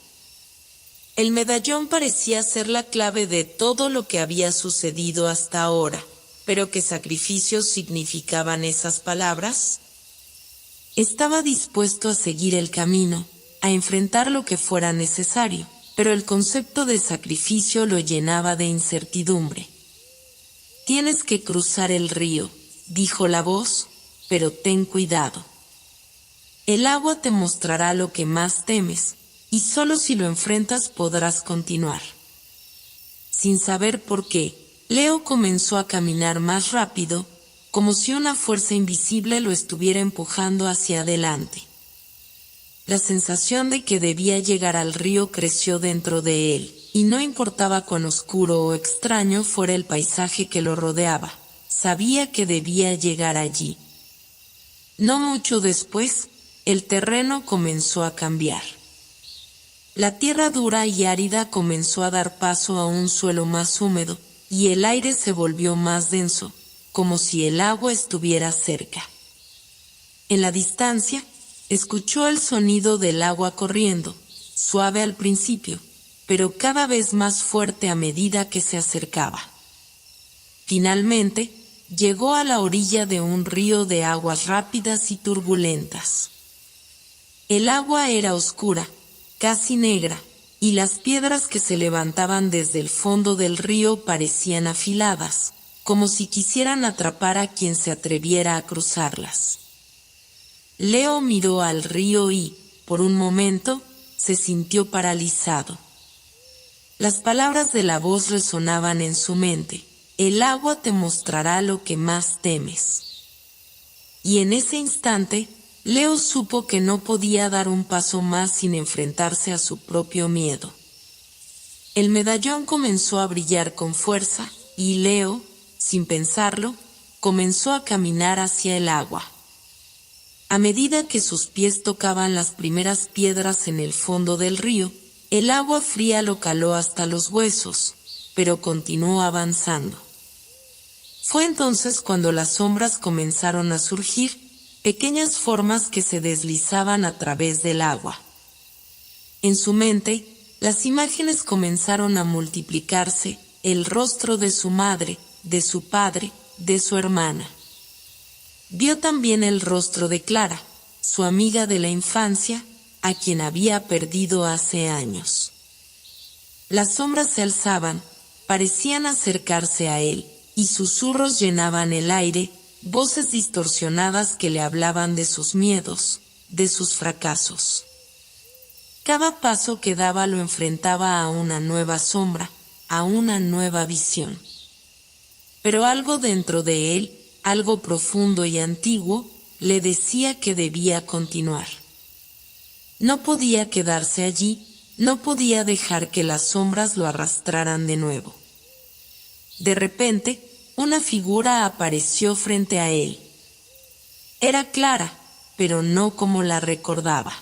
El medallón parecía ser la clave de todo lo que había sucedido hasta ahora, pero ¿qué sacrificios significaban esas palabras? Estaba dispuesto a seguir el camino, a enfrentar lo que fuera necesario, pero el concepto de sacrificio lo llenaba de incertidumbre. Tienes que cruzar el río, dijo la voz, pero ten cuidado. El agua te mostrará lo que más temes, y solo si lo enfrentas podrás continuar. Sin saber por qué, Leo comenzó a caminar más rápido, como si una fuerza invisible lo estuviera empujando hacia adelante. La sensación de que debía llegar al río creció dentro de él, y no importaba cuán oscuro o extraño fuera el paisaje que lo rodeaba, sabía que debía llegar allí. No mucho después, el terreno comenzó a cambiar. La tierra dura y árida comenzó a dar paso a un suelo más húmedo, y el aire se volvió más denso, como si el agua estuviera cerca. En la distancia, escuchó el sonido del agua corriendo, suave al principio, pero cada vez más fuerte a medida que se acercaba. Finalmente, llegó a la orilla de un río de aguas rápidas y turbulentas. El agua era oscura, casi negra, y las piedras que se levantaban desde el fondo del río parecían afiladas, como si quisieran atrapar a quien se atreviera a cruzarlas. Leo miró al río y, por un momento, se sintió paralizado. Las palabras de la voz resonaban en su mente: el agua te mostrará lo que más temes. Y en ese instante, Leo supo que no podía dar un paso más sin enfrentarse a su propio miedo. El medallón comenzó a brillar con fuerza, y Leo, sin pensarlo, comenzó a caminar hacia el agua. A medida que sus pies tocaban las primeras piedras en el fondo del río, el agua fría lo caló hasta los huesos, pero continuó avanzando. Fue entonces cuando las sombras comenzaron a surgir, pequeñas formas que se deslizaban a través del agua. En su mente, las imágenes comenzaron a multiplicarse: el rostro de su madre, de su padre, de su hermana. Vio también el rostro de Clara, su amiga de la infancia, a quien había perdido hace años. Las sombras se alzaban, parecían acercarse a él, y susurros llenaban el aire, voces distorsionadas que le hablaban de sus miedos, de sus fracasos. Cada paso que daba lo enfrentaba a una nueva sombra, a una nueva visión. Pero algo dentro de él, algo profundo y antiguo, le decía que debía continuar. No podía quedarse allí, no podía dejar que las sombras lo arrastraran de nuevo. De repente, una figura apareció frente a él. Era Clara, pero no como la recordaba.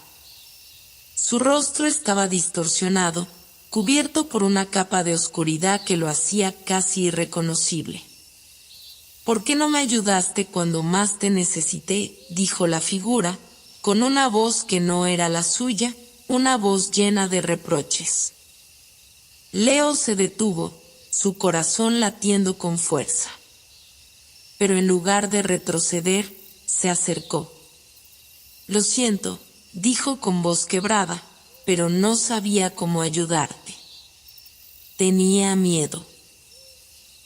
Su rostro estaba distorsionado, cubierto por una capa de oscuridad que lo hacía casi irreconocible. «¿Por qué no me ayudaste cuando más te necesité?», dijo la figura, con una voz que no era la suya, una voz llena de reproches. Leo se detuvo, su corazón latiendo con fuerza. Pero en lugar de retroceder, se acercó. «Lo siento», dijo con voz quebrada, pero no sabía cómo ayudarte. Tenía miedo.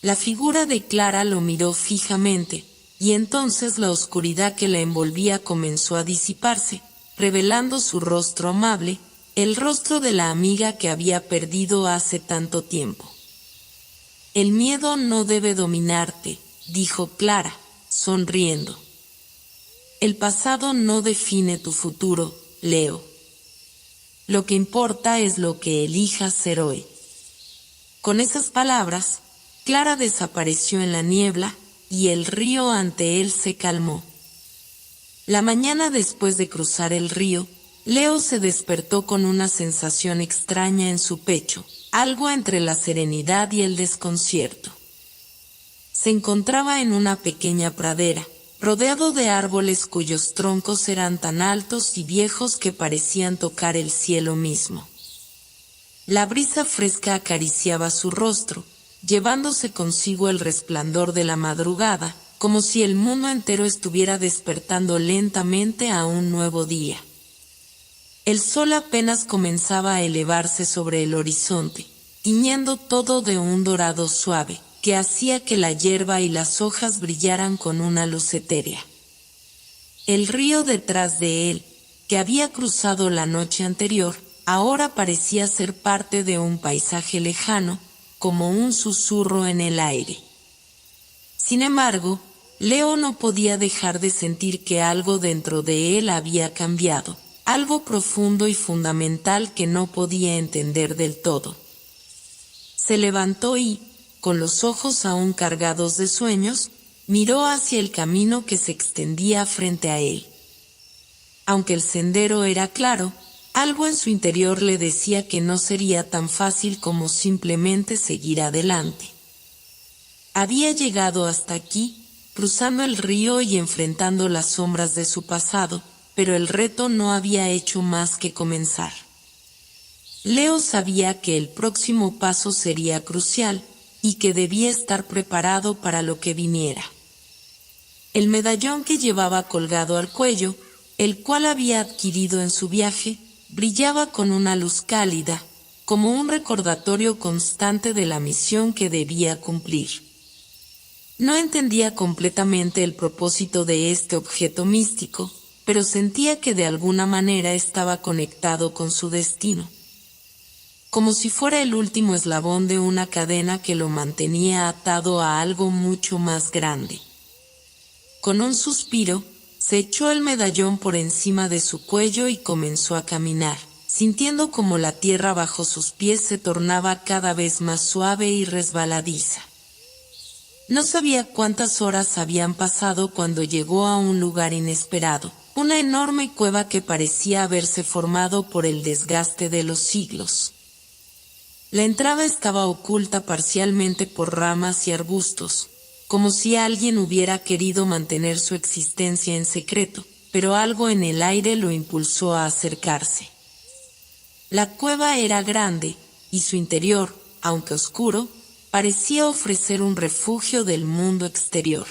La figura de Clara lo miró fijamente, y entonces la oscuridad que la envolvía comenzó a disiparse, revelando su rostro amable, el rostro de la amiga que había perdido hace tanto tiempo. «El miedo no debe dominarte», dijo Clara, sonriendo. «El pasado no define tu futuro, Leo. Lo que importa es lo que elijas ser hoy». Con esas palabras, Clara desapareció en la niebla, y el río ante él se calmó. La mañana después de cruzar el río, Leo se despertó con una sensación extraña en su pecho, algo entre la serenidad y el desconcierto. Se encontraba en una pequeña pradera, rodeado de árboles cuyos troncos eran tan altos y viejos que parecían tocar el cielo mismo. La brisa fresca acariciaba su rostro, llevándose consigo el resplandor de la madrugada, como si el mundo entero estuviera despertando lentamente a un nuevo día. El sol apenas comenzaba a elevarse sobre el horizonte, tiñendo todo de un dorado suave, que hacía que la hierba y las hojas brillaran con una luz etérea. El río detrás de él, que había cruzado la noche anterior, ahora parecía ser parte de un paisaje lejano, como un susurro en el aire. Sin embargo, Leo no podía dejar de sentir que algo dentro de él había cambiado, algo profundo y fundamental que no podía entender del todo. Se levantó y, con los ojos aún cargados de sueños, miró hacia el camino que se extendía frente a él. Aunque el sendero era claro, algo en su interior le decía que no sería tan fácil como simplemente seguir adelante. Había llegado hasta aquí, cruzando el río y enfrentando las sombras de su pasado, pero el reto no había hecho más que comenzar. Leo sabía que el próximo paso sería crucial, y que debía estar preparado para lo que viniera. El medallón que llevaba colgado al cuello, el cual había adquirido en su viaje, brillaba con una luz cálida, como un recordatorio constante de la misión que debía cumplir. No entendía completamente el propósito de este objeto místico, pero sentía que de alguna manera estaba conectado con su destino. Como si fuera el último eslabón de una cadena que lo mantenía atado a algo mucho más grande. Con un suspiro, se echó el medallón por encima de su cuello y comenzó a caminar, sintiendo como la tierra bajo sus pies se tornaba cada vez más suave y resbaladiza. No sabía cuántas horas habían pasado cuando llegó a un lugar inesperado, una enorme cueva que parecía haberse formado por el desgaste de los siglos. La entrada estaba oculta parcialmente por ramas y arbustos, como si alguien hubiera querido mantener su existencia en secreto, pero algo en el aire lo impulsó a acercarse. La cueva era grande, y su interior, aunque oscuro, parecía ofrecer un refugio del mundo exterior.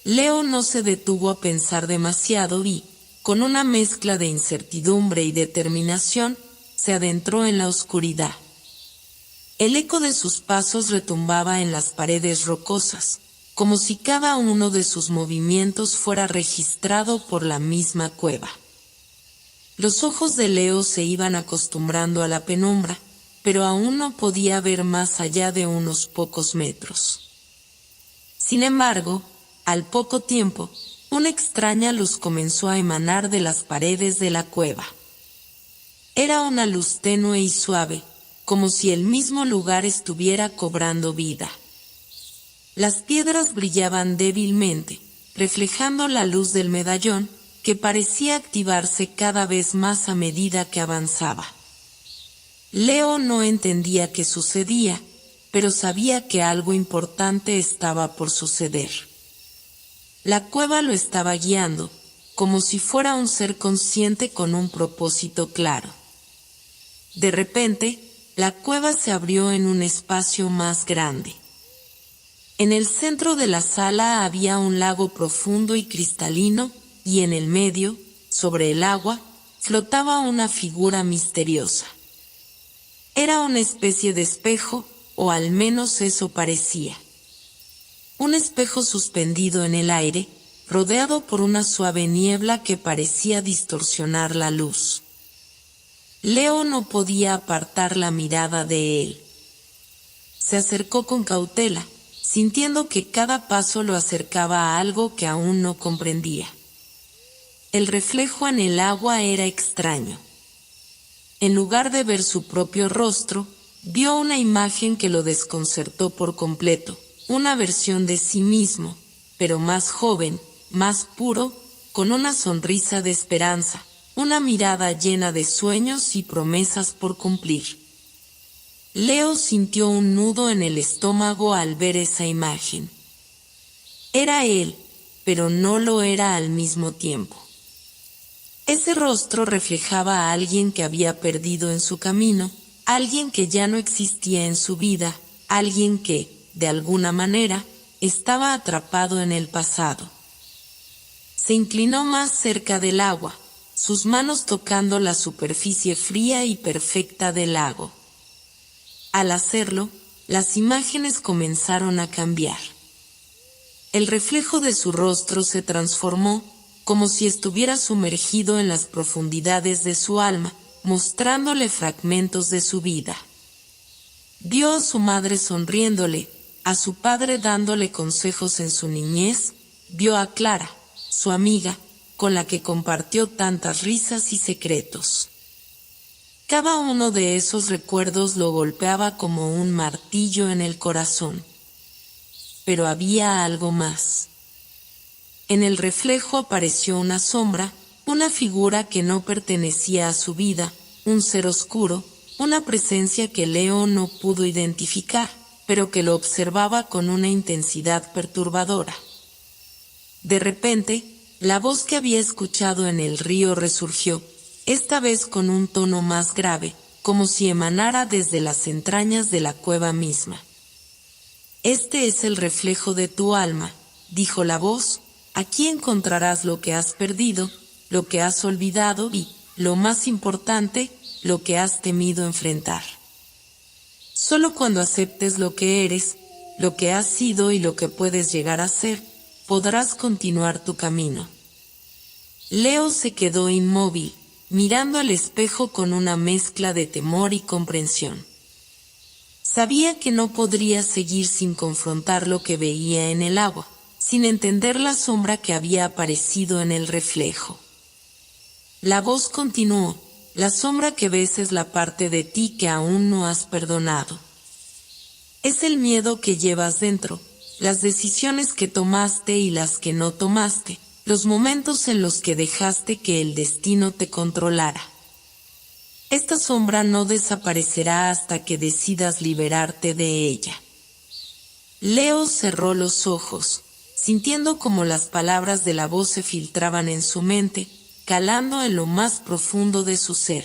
Leo no se detuvo a pensar demasiado y, con una mezcla de incertidumbre y determinación, se adentró en la oscuridad. El eco de sus pasos retumbaba en las paredes rocosas, como si cada uno de sus movimientos fuera registrado por la misma cueva. Los ojos de Leo se iban acostumbrando a la penumbra, pero aún no podía ver más allá de unos pocos metros. Sin embargo, al poco tiempo, una extraña luz comenzó a emanar de las paredes de la cueva. Era una luz tenue y suave, como si el mismo lugar estuviera cobrando vida. Las piedras brillaban débilmente, reflejando la luz del medallón, que parecía activarse cada vez más a medida que avanzaba. Leo no entendía qué sucedía, pero sabía que algo importante estaba por suceder. La cueva lo estaba guiando, como si fuera un ser consciente con un propósito claro. De repente, la cueva se abrió en un espacio más grande. En el centro de la sala había un lago profundo y cristalino, y en el medio, sobre el agua, flotaba una figura misteriosa. Era una especie de espejo, o al menos eso parecía. Un espejo suspendido en el aire, rodeado por una suave niebla que parecía distorsionar la luz. Leo no podía apartar la mirada de él. Se acercó con cautela, sintiendo que cada paso lo acercaba a algo que aún no comprendía. El reflejo en el agua era extraño. En lugar de ver su propio rostro, vio una imagen que lo desconcertó por completo, una versión de sí mismo, pero más joven, más puro, con una sonrisa de esperanza, una mirada llena de sueños y promesas por cumplir. Leo sintió un nudo en el estómago al ver esa imagen. Era él, pero no lo era al mismo tiempo. Ese rostro reflejaba a alguien que había perdido en su camino, alguien que ya no existía en su vida, alguien que, de alguna manera, estaba atrapado en el pasado. Se inclinó más cerca del agua, sus manos tocando la superficie fría y perfecta del lago. Al hacerlo, las imágenes comenzaron a cambiar. El reflejo de su rostro se transformó, como si estuviera sumergido en las profundidades de su alma, mostrándole fragmentos de su vida. Vio a su madre sonriéndole, a su padre dándole consejos en su niñez, vio a Clara, su amiga, con la que compartió tantas risas y secretos. Cada uno de esos recuerdos lo golpeaba como un martillo en el corazón. Pero había algo más. En el reflejo apareció una sombra, una figura que no pertenecía a su vida, un ser oscuro, una presencia que Leo no pudo identificar, pero que lo observaba con una intensidad perturbadora. De repente, la voz que había escuchado en el río resurgió, esta vez con un tono más grave, como si emanara desde las entrañas de la cueva misma. «Este es el reflejo de tu alma», dijo la voz, «aquí encontrarás lo que has perdido, lo que has olvidado y, lo más importante, lo que has temido enfrentar. Solo cuando aceptes lo que eres, lo que has sido y lo que puedes llegar a ser, podrás continuar tu camino». Leo se quedó inmóvil, mirando al espejo con una mezcla de temor y comprensión. Sabía que no podría seguir sin confrontar lo que veía en el agua, sin entender la sombra que había aparecido en el reflejo. La voz continuó: «La sombra que ves es la parte de ti que aún no has perdonado. Es el miedo que llevas dentro, las decisiones que tomaste y las que no tomaste, los momentos en los que dejaste que el destino te controlara. Esta sombra no desaparecerá hasta que decidas liberarte de ella». Leo cerró los ojos, sintiendo como las palabras de la voz se filtraban en su mente, calando en lo más profundo de su ser.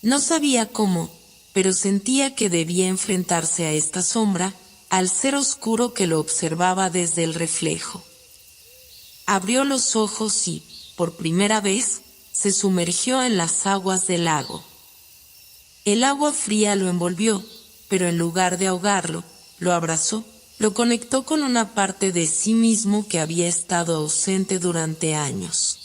No sabía cómo, pero sentía que debía enfrentarse a esta sombra, al ser oscuro que lo observaba desde el reflejo. Abrió los ojos y, por primera vez, se sumergió en las aguas del lago. El agua fría lo envolvió, pero en lugar de ahogarlo, lo abrazó, lo conectó con una parte de sí mismo que había estado ausente durante años.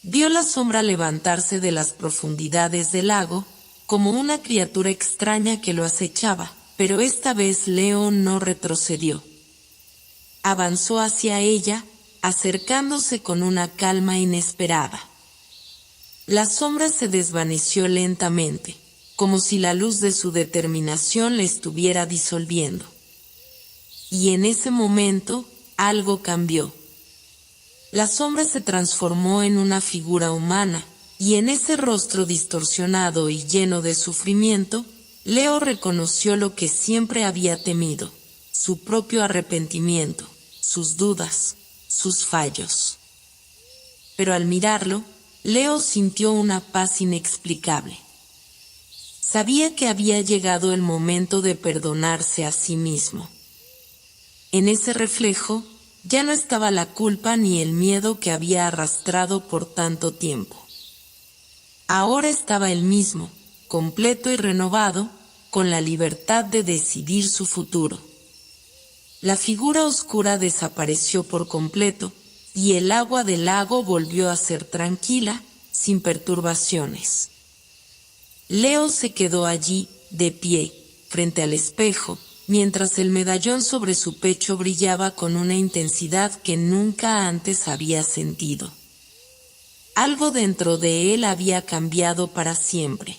Vio la sombra levantarse de las profundidades del lago, como una criatura extraña que lo acechaba, pero esta vez Leo no retrocedió. Avanzó hacia ella, acercándose con una calma inesperada. La sombra se desvaneció lentamente, como si la luz de su determinación le estuviera disolviendo. Y en ese momento, algo cambió. La sombra se transformó en una figura humana, y en ese rostro distorsionado y lleno de sufrimiento, Leo reconoció lo que siempre había temido, su propio arrepentimiento, sus dudas, sus fallos. Pero al mirarlo, Leo sintió una paz inexplicable. Sabía que había llegado el momento de perdonarse a sí mismo. En ese reflejo, ya no estaba la culpa ni el miedo que había arrastrado por tanto tiempo. Ahora estaba él mismo, completo y renovado, con la libertad de decidir su futuro. La figura oscura desapareció por completo, y el agua del lago volvió a ser tranquila, sin perturbaciones. Leo se quedó allí, de pie, frente al espejo, mientras el medallón sobre su pecho brillaba con una intensidad que nunca antes había sentido. Algo dentro de él había cambiado para siempre.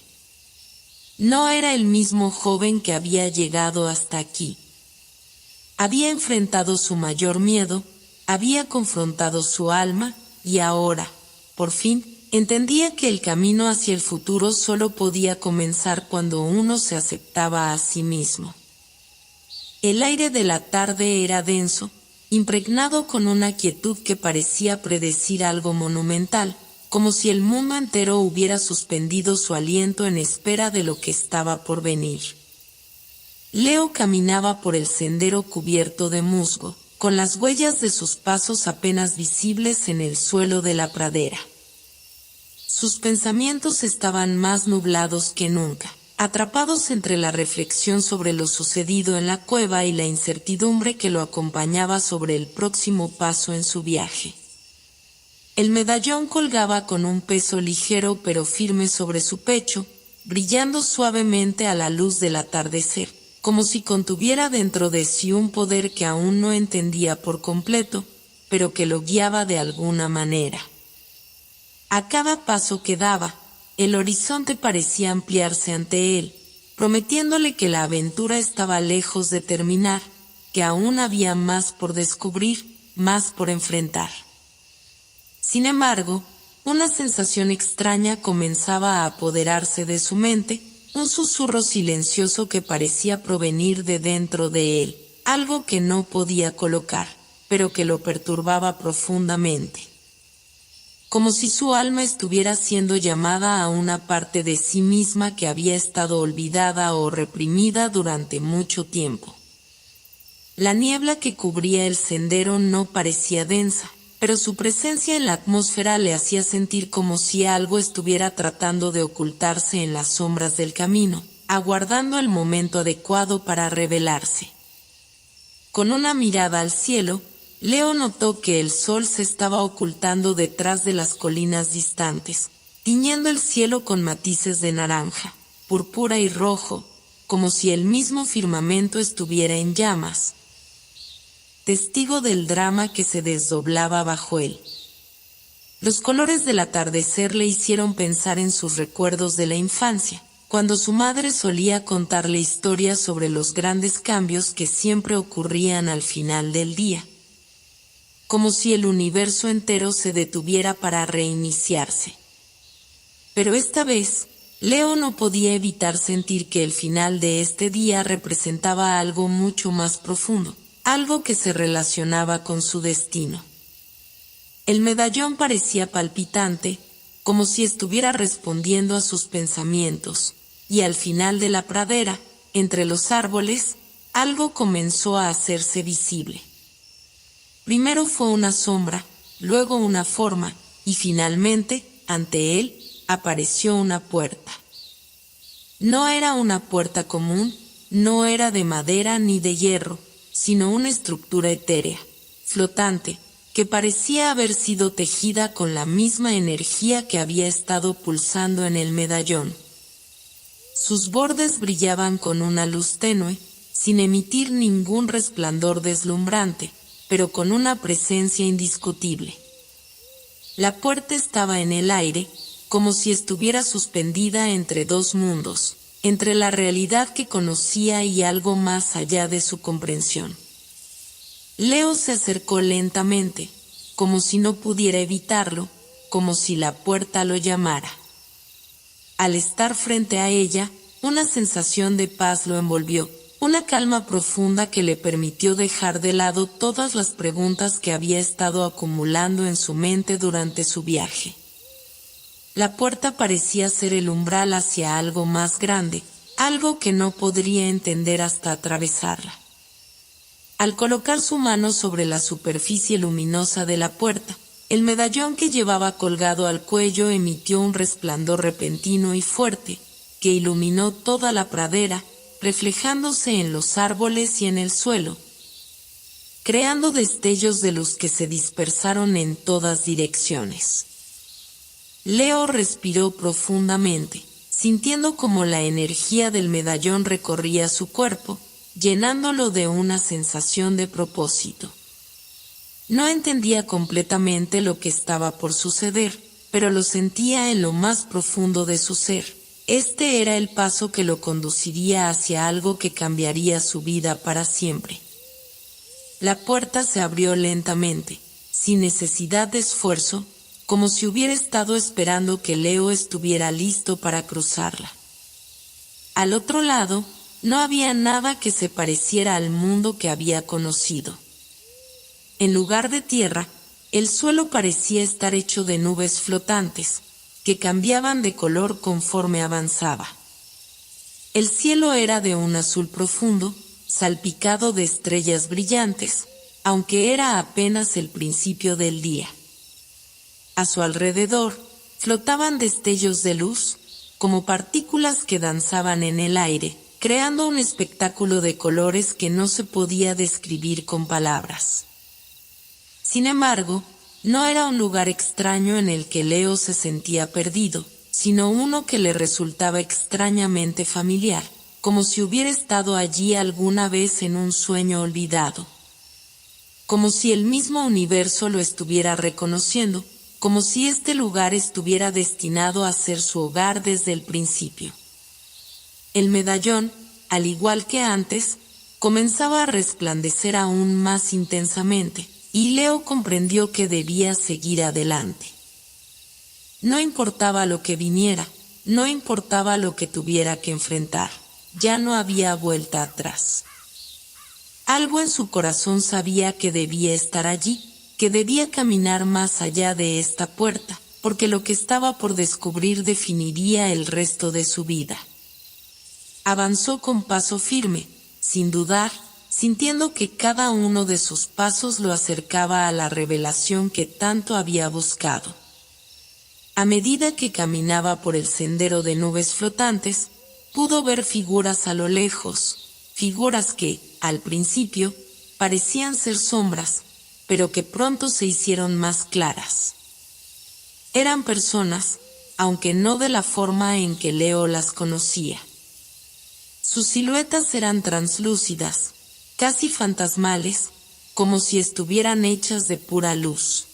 No era el mismo joven que había llegado hasta aquí. Había enfrentado su mayor miedo, había confrontado su alma, y ahora, por fin, entendía que el camino hacia el futuro solo podía comenzar cuando uno se aceptaba a sí mismo. El aire de la tarde era denso, impregnado con una quietud que parecía predecir algo monumental, como si el mundo entero hubiera suspendido su aliento en espera de lo que estaba por venir. Leo caminaba por el sendero cubierto de musgo, con las huellas de sus pasos apenas visibles en el suelo de la pradera. Sus pensamientos estaban más nublados que nunca, atrapados entre la reflexión sobre lo sucedido en la cueva y la incertidumbre que lo acompañaba sobre el próximo paso en su viaje. El medallón colgaba con un peso ligero pero firme sobre su pecho, brillando suavemente a la luz del atardecer, como si contuviera dentro de sí un poder que aún no entendía por completo, pero que lo guiaba de alguna manera. A cada paso que daba, el horizonte parecía ampliarse ante él, prometiéndole que la aventura estaba lejos de terminar, que aún había más por descubrir, más por enfrentar. Sin embargo, una sensación extraña comenzaba a apoderarse de su mente, un susurro silencioso que parecía provenir de dentro de él, algo que no podía colocar, pero que lo perturbaba profundamente. Como si su alma estuviera siendo llamada a una parte de sí misma que había estado olvidada o reprimida durante mucho tiempo. La niebla que cubría el sendero no parecía densa, pero su presencia en la atmósfera le hacía sentir como si algo estuviera tratando de ocultarse en las sombras del camino, aguardando el momento adecuado para revelarse. Con una mirada al cielo, Leo notó que el sol se estaba ocultando detrás de las colinas distantes, tiñendo el cielo con matices de naranja, púrpura y rojo, como si el mismo firmamento estuviera en llamas, testigo del drama que se desdoblaba bajo él. Los colores del atardecer le hicieron pensar en sus recuerdos de la infancia, cuando su madre solía contarle historias sobre los grandes cambios que siempre ocurrían al final del día, como si el universo entero se detuviera para reiniciarse. Pero esta vez, Leo no podía evitar sentir que el final de este día representaba algo mucho más profundo, algo que se relacionaba con su destino. El medallón parecía palpitante, como si estuviera respondiendo a sus pensamientos, y al final de la pradera, entre los árboles, algo comenzó a hacerse visible. Primero fue una sombra, luego una forma, y finalmente, ante él, apareció una puerta. No era una puerta común, no era de madera ni de hierro, sino una estructura etérea, flotante, que parecía haber sido tejida con la misma energía que había estado pulsando en el medallón. Sus bordes brillaban con una luz tenue, sin emitir ningún resplandor deslumbrante, pero con una presencia indiscutible. La puerta estaba en el aire, como si estuviera suspendida entre dos mundos, entre la realidad que conocía y algo más allá de su comprensión. Leo se acercó lentamente, como si no pudiera evitarlo, como si la puerta lo llamara. Al estar frente a ella, una sensación de paz lo envolvió, una calma profunda que le permitió dejar de lado todas las preguntas que había estado acumulando en su mente durante su viaje. La puerta parecía ser el umbral hacia algo más grande, algo que no podría entender hasta atravesarla. Al colocar su mano sobre la superficie luminosa de la puerta, el medallón que llevaba colgado al cuello emitió un resplandor repentino y fuerte, que iluminó toda la pradera, reflejándose en los árboles y en el suelo, creando destellos de luz que se dispersaron en todas direcciones. Leo respiró profundamente, sintiendo como la energía del medallón recorría su cuerpo, llenándolo de una sensación de propósito. No entendía completamente lo que estaba por suceder, pero lo sentía en lo más profundo de su ser. Este era el paso que lo conduciría hacia algo que cambiaría su vida para siempre. La puerta se abrió lentamente, sin necesidad de esfuerzo, como si hubiera estado esperando que Leo estuviera listo para cruzarla. Al otro lado, no había nada que se pareciera al mundo que había conocido. En lugar de tierra, el suelo parecía estar hecho de nubes flotantes, que cambiaban de color conforme avanzaba. El cielo era de un azul profundo, salpicado de estrellas brillantes, aunque era apenas el principio del día. A su alrededor, flotaban destellos de luz, como partículas que danzaban en el aire, creando un espectáculo de colores que no se podía describir con palabras. Sin embargo, no era un lugar extraño en el que Leo se sentía perdido, sino uno que le resultaba extrañamente familiar, como si hubiera estado allí alguna vez en un sueño olvidado. Como si el mismo universo lo estuviera reconociendo, como si este lugar estuviera destinado a ser su hogar desde el principio. El medallón, al igual que antes, comenzaba a resplandecer aún más intensamente, y Leo comprendió que debía seguir adelante. No importaba lo que viniera, no importaba lo que tuviera que enfrentar, ya no había vuelta atrás. Algo en su corazón sabía que debía estar allí, que debía caminar más allá de esta puerta, porque lo que estaba por descubrir definiría el resto de su vida. Avanzó con paso firme, sin dudar, sintiendo que cada uno de sus pasos lo acercaba a la revelación que tanto había buscado. A medida que caminaba por el sendero de nubes flotantes, pudo ver figuras a lo lejos, figuras que, al principio, parecían ser sombras, pero que pronto se hicieron más claras. Eran personas, aunque no de la forma en que Leo las conocía. Sus siluetas eran translúcidas, casi fantasmales, como si estuvieran hechas de pura luz.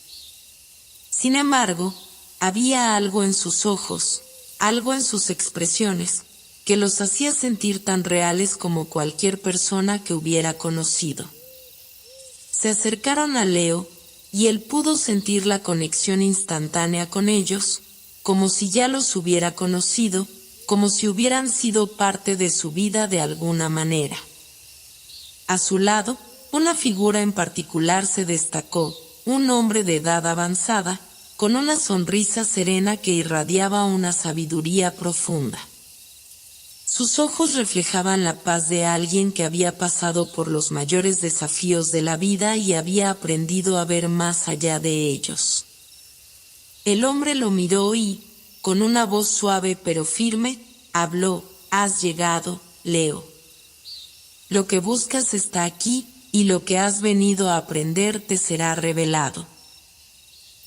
Sin embargo, había algo en sus ojos, algo en sus expresiones, que los hacía sentir tan reales como cualquier persona que hubiera conocido. Se acercaron a Leo, y él pudo sentir la conexión instantánea con ellos, como si ya los hubiera conocido, como si hubieran sido parte de su vida de alguna manera. A su lado, una figura en particular se destacó, un hombre de edad avanzada, con una sonrisa serena que irradiaba una sabiduría profunda. Sus ojos reflejaban la paz de alguien que había pasado por los mayores desafíos de la vida y había aprendido a ver más allá de ellos. El hombre lo miró y, con una voz suave pero firme, habló: «Has llegado, Leo». Lo que buscas está aquí, y lo que has venido a aprender te será revelado.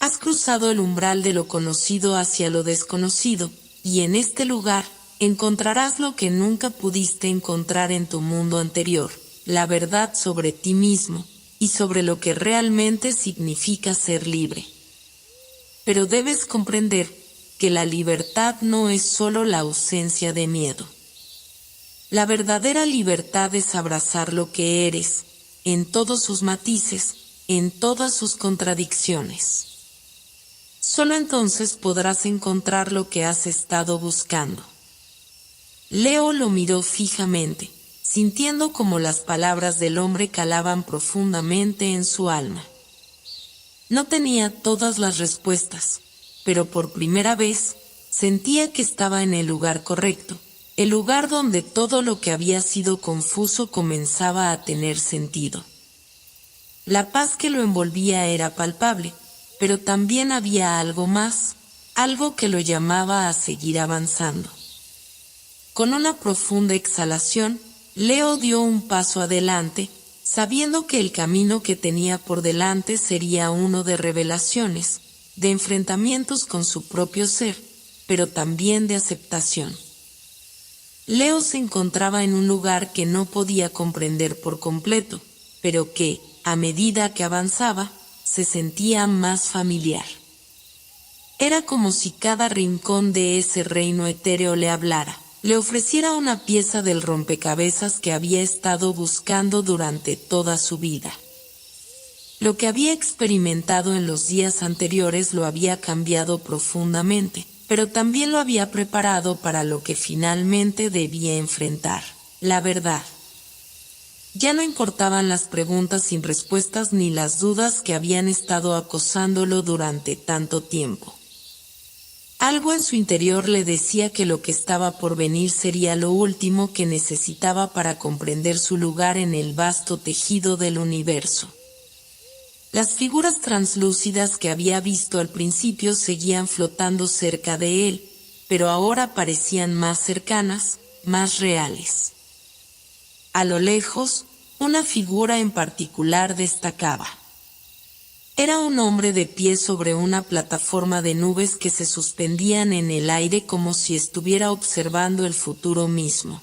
Has cruzado el umbral de lo conocido hacia lo desconocido, y en este lugar encontrarás lo que nunca pudiste encontrar en tu mundo anterior, la verdad sobre ti mismo, y sobre lo que realmente significa ser libre. Pero debes comprender que la libertad no es solo la ausencia de miedo. La verdadera libertad es abrazar lo que eres, en todos sus matices, en todas sus contradicciones. Solo entonces podrás encontrar lo que has estado buscando. Leo lo miró fijamente, sintiendo como las palabras del hombre calaban profundamente en su alma. No tenía todas las respuestas, pero por primera vez sentía que estaba en el lugar correcto, el lugar donde todo lo que había sido confuso comenzaba a tener sentido. La paz que lo envolvía era palpable, pero también había algo más, algo que lo llamaba a seguir avanzando. Con una profunda exhalación, Leo dio un paso adelante, sabiendo que el camino que tenía por delante sería uno de revelaciones, de enfrentamientos con su propio ser, pero también de aceptación. Leo se encontraba en un lugar que no podía comprender por completo, pero que, a medida que avanzaba, se sentía más familiar. Era como si cada rincón de ese reino etéreo le hablara, le ofreciera una pieza del rompecabezas que había estado buscando durante toda su vida. Lo que había experimentado en los días anteriores lo había cambiado profundamente, pero también lo había preparado para lo que finalmente debía enfrentar, la verdad. Ya no importaban las preguntas sin respuestas ni las dudas que habían estado acosándolo durante tanto tiempo. Algo en su interior le decía que lo que estaba por venir sería lo último que necesitaba para comprender su lugar en el vasto tejido del universo. Las figuras translúcidas que había visto al principio seguían flotando cerca de él, pero ahora parecían más cercanas, más reales. A lo lejos, una figura en particular destacaba. Era un hombre de pie sobre una plataforma de nubes que se suspendían en el aire como si estuviera observando el futuro mismo.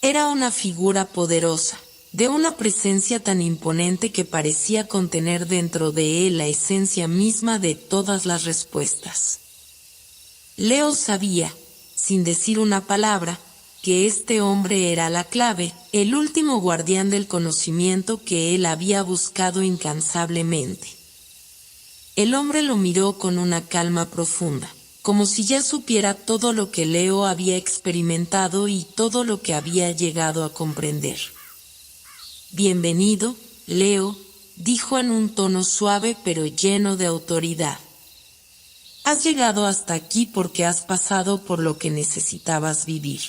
Era una figura poderosa, de una presencia tan imponente que parecía contener dentro de él la esencia misma de todas las respuestas. Leo sabía, sin decir una palabra, que este hombre era la clave, el último guardián del conocimiento que él había buscado incansablemente. El hombre lo miró con una calma profunda, como si ya supiera todo lo que Leo había experimentado y todo lo que había llegado a comprender. «Bienvenido, Leo», dijo en un tono suave pero lleno de autoridad. «Has llegado hasta aquí porque has pasado por lo que necesitabas vivir.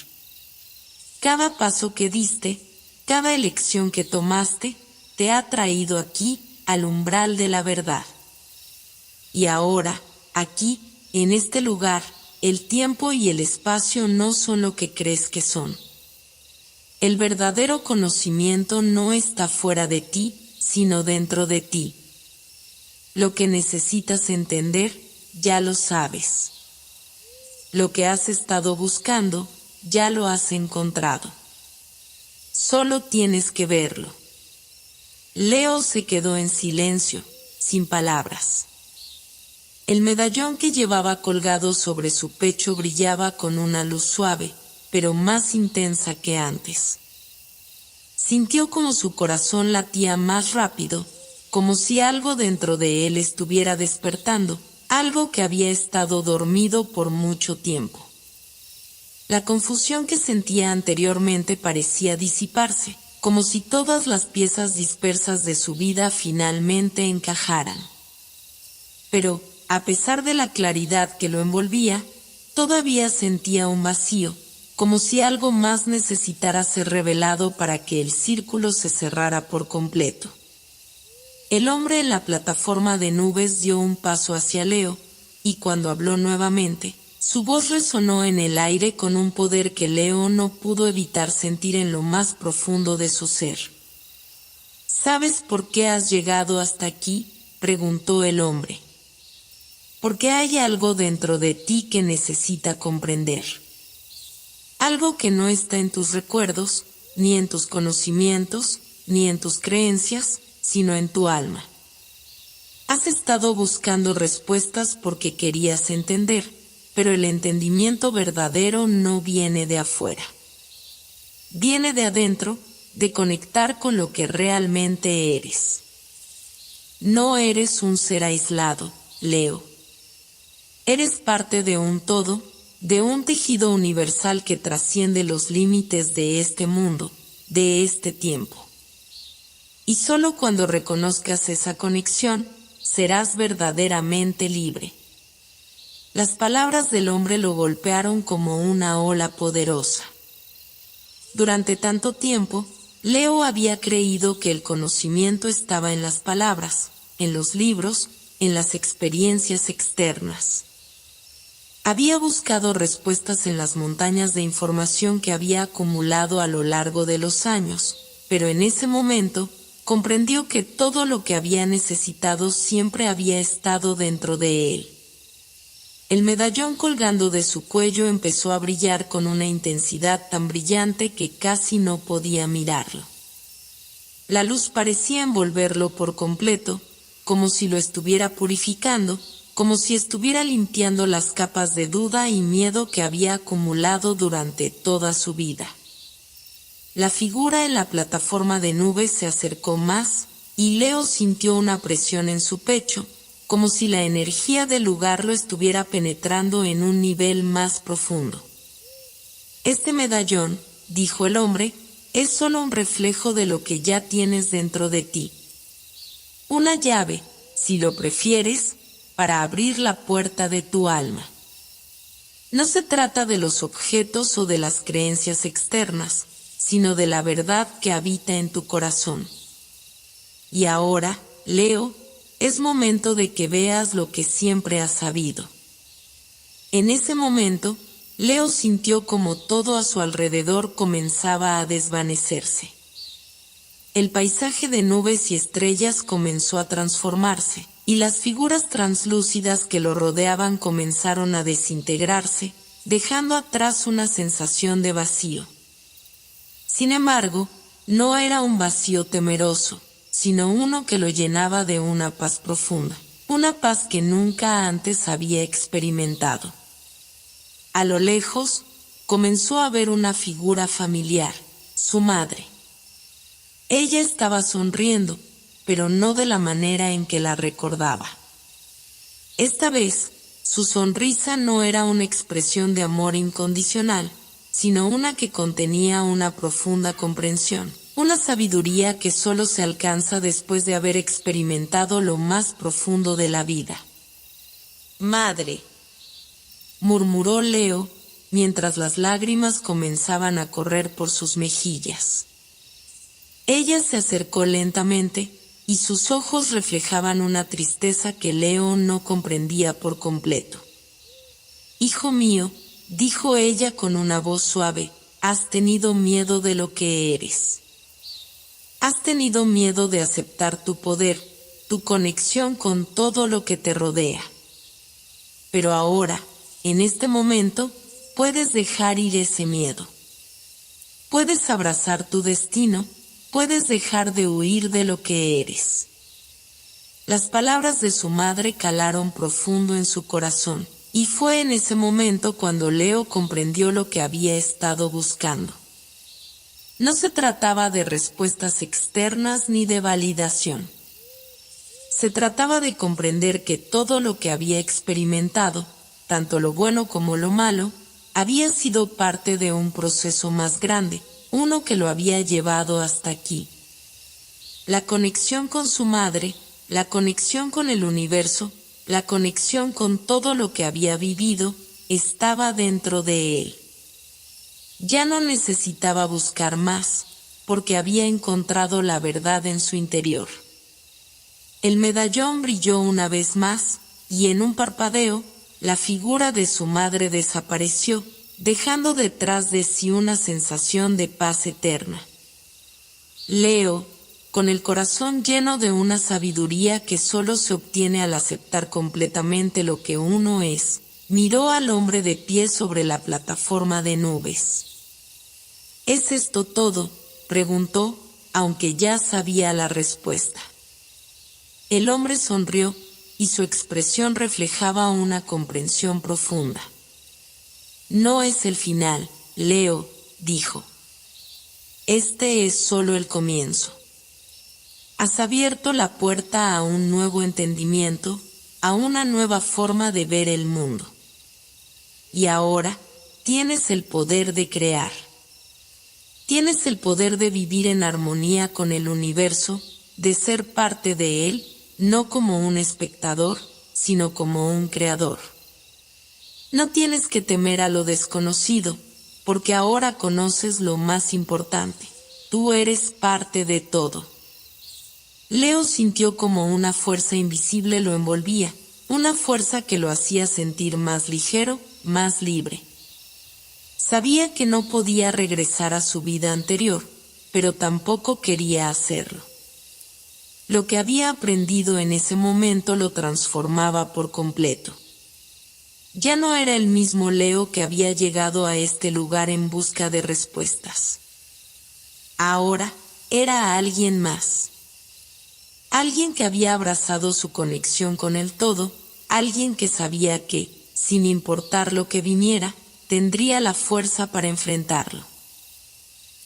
Cada paso que diste, cada elección que tomaste, te ha traído aquí, al umbral de la verdad. Y ahora, aquí, en este lugar, el tiempo y el espacio no son lo que crees que son. El verdadero conocimiento no está fuera de ti, sino dentro de ti. Lo que necesitas entender, ya lo sabes. Lo que has estado buscando, ya lo has encontrado. Solo tienes que verlo». Leo se quedó en silencio, sin palabras. El medallón que llevaba colgado sobre su pecho brillaba con una luz suave, pero más intensa que antes. Sintió como su corazón latía más rápido, como si algo dentro de él estuviera despertando, algo que había estado dormido por mucho tiempo. La confusión que sentía anteriormente parecía disiparse, como si todas las piezas dispersas de su vida finalmente encajaran. Pero, a pesar de la claridad que lo envolvía, todavía sentía un vacío, como si algo más necesitara ser revelado para que el círculo se cerrara por completo. El hombre en la plataforma de nubes dio un paso hacia Leo, y cuando habló nuevamente, Su voz resonó en el aire con un poder que Leo no pudo evitar sentir en lo más profundo de su ser. ¿Sabes por qué has llegado hasta aquí?, preguntó el hombre. Porque hay algo dentro de ti que necesita comprender. Algo que no está en tus recuerdos, ni en tus conocimientos, ni en tus creencias, sino en tu alma. Has estado buscando respuestas porque querías entender, pero el entendimiento verdadero no viene de afuera. Viene de adentro, de conectar con lo que realmente eres. No eres un ser aislado, Leo. Eres parte de un todo, de un tejido universal que trasciende los límites de este mundo, de este tiempo. Y solo cuando reconozcas esa conexión, serás verdaderamente libre. Las palabras del hombre lo golpearon como una ola poderosa. Durante tanto tiempo, Leo había creído que el conocimiento estaba en las palabras, en los libros, en las experiencias externas. Había buscado respuestas en las montañas de información que había acumulado a lo largo de los años, pero en ese momento, comprendió que todo lo que había necesitado siempre había estado dentro de él. El medallón colgando de su cuello empezó a brillar con una intensidad tan brillante que casi no podía mirarlo. La luz parecía envolverlo por completo, como si lo estuviera purificando, como si estuviera limpiando las capas de duda y miedo que había acumulado durante toda su vida. La figura en la plataforma de nubes se acercó más, y Leo sintió una presión en su pecho, como si la energía del lugar lo estuviera penetrando en un nivel más profundo. Este medallón, dijo el hombre, es solo un reflejo de lo que ya tienes dentro de ti. Una llave, si lo prefieres, para abrir la puerta de tu alma. No se trata de los objetos o de las creencias externas, sino de la verdad que habita en tu corazón. Y ahora, Leo, es momento de que veas lo que siempre has sabido. En ese momento, Leo sintió como todo a su alrededor comenzaba a desvanecerse. El paisaje de nubes y estrellas comenzó a transformarse, y las figuras translúcidas que lo rodeaban comenzaron a desintegrarse, dejando atrás una sensación de vacío. Sin embargo, no era un vacío temeroso, sino uno que lo llenaba de una paz profunda, una paz que nunca antes había experimentado. A lo lejos, comenzó a ver una figura familiar, su madre. Ella estaba sonriendo, pero no de la manera en que la recordaba. Esta vez, su sonrisa no era una expresión de amor incondicional, sino una que contenía una profunda comprensión, una sabiduría que solo se alcanza después de haber experimentado lo más profundo de la vida. «Madre», murmuró Leo, mientras las lágrimas comenzaban a correr por sus mejillas. Ella se acercó lentamente, y sus ojos reflejaban una tristeza que Leo no comprendía por completo. «Hijo mío», dijo ella con una voz suave, «has tenido miedo de lo que eres. Has tenido miedo de aceptar tu poder, tu conexión con todo lo que te rodea. Pero ahora, en este momento, puedes dejar ir ese miedo. Puedes abrazar tu destino, puedes dejar de huir de lo que eres». Las palabras de su madre calaron profundo en su corazón, y fue en ese momento cuando Leo comprendió lo que había estado buscando. No se trataba de respuestas externas ni de validación. Se trataba de comprender que todo lo que había experimentado, tanto lo bueno como lo malo, había sido parte de un proceso más grande, uno que lo había llevado hasta aquí. La conexión con su madre, la conexión con el universo, la conexión con todo lo que había vivido, estaba dentro de él. Ya no necesitaba buscar más, porque había encontrado la verdad en su interior. El medallón brilló una vez más, y en un parpadeo, la figura de su madre desapareció, dejando detrás de sí una sensación de paz eterna. Leo, con el corazón lleno de una sabiduría que solo se obtiene al aceptar completamente lo que uno es, miró al hombre de pie sobre la plataforma de nubes. ¿Es esto todo?, preguntó, aunque ya sabía la respuesta. El hombre sonrió, y su expresión reflejaba una comprensión profunda. No es el final, Leo, dijo. Este es solo el comienzo. Has abierto la puerta a un nuevo entendimiento, a una nueva forma de ver el mundo. Y ahora, tienes el poder de crear. Tienes el poder de vivir en armonía con el universo, de ser parte de él, no como un espectador, sino como un creador. No tienes que temer a lo desconocido, porque ahora conoces lo más importante. Tú eres parte de todo. Leo sintió como una fuerza invisible lo envolvía, una fuerza que lo hacía sentir más ligero, más libre. Sabía que no podía regresar a su vida anterior, pero tampoco quería hacerlo. Lo que había aprendido en ese momento lo transformaba por completo. Ya no era el mismo Leo que había llegado a este lugar en busca de respuestas. Ahora era alguien más. Alguien que había abrazado su conexión con el todo, alguien que sabía que, sin importar lo que viniera, tendría la fuerza para enfrentarlo.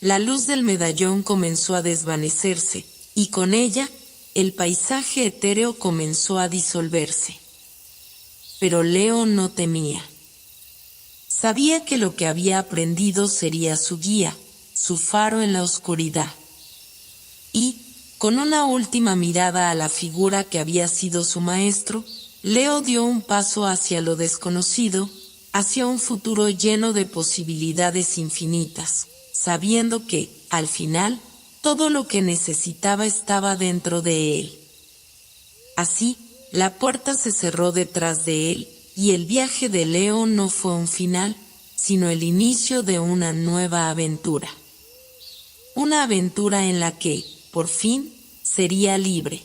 La luz del medallón comenzó a desvanecerse, y con ella, el paisaje etéreo comenzó a disolverse. Pero Leo no temía. Sabía que lo que había aprendido sería su guía, su faro en la oscuridad. Y, con una última mirada a la figura que había sido su maestro, Leo dio un paso hacia lo desconocido, hacia un futuro lleno de posibilidades infinitas, sabiendo que, al final, todo lo que necesitaba estaba dentro de él. Así, la puerta se cerró detrás de él, y el viaje de Leo no fue un final, sino el inicio de una nueva aventura. Una aventura en la que, por fin, sería libre.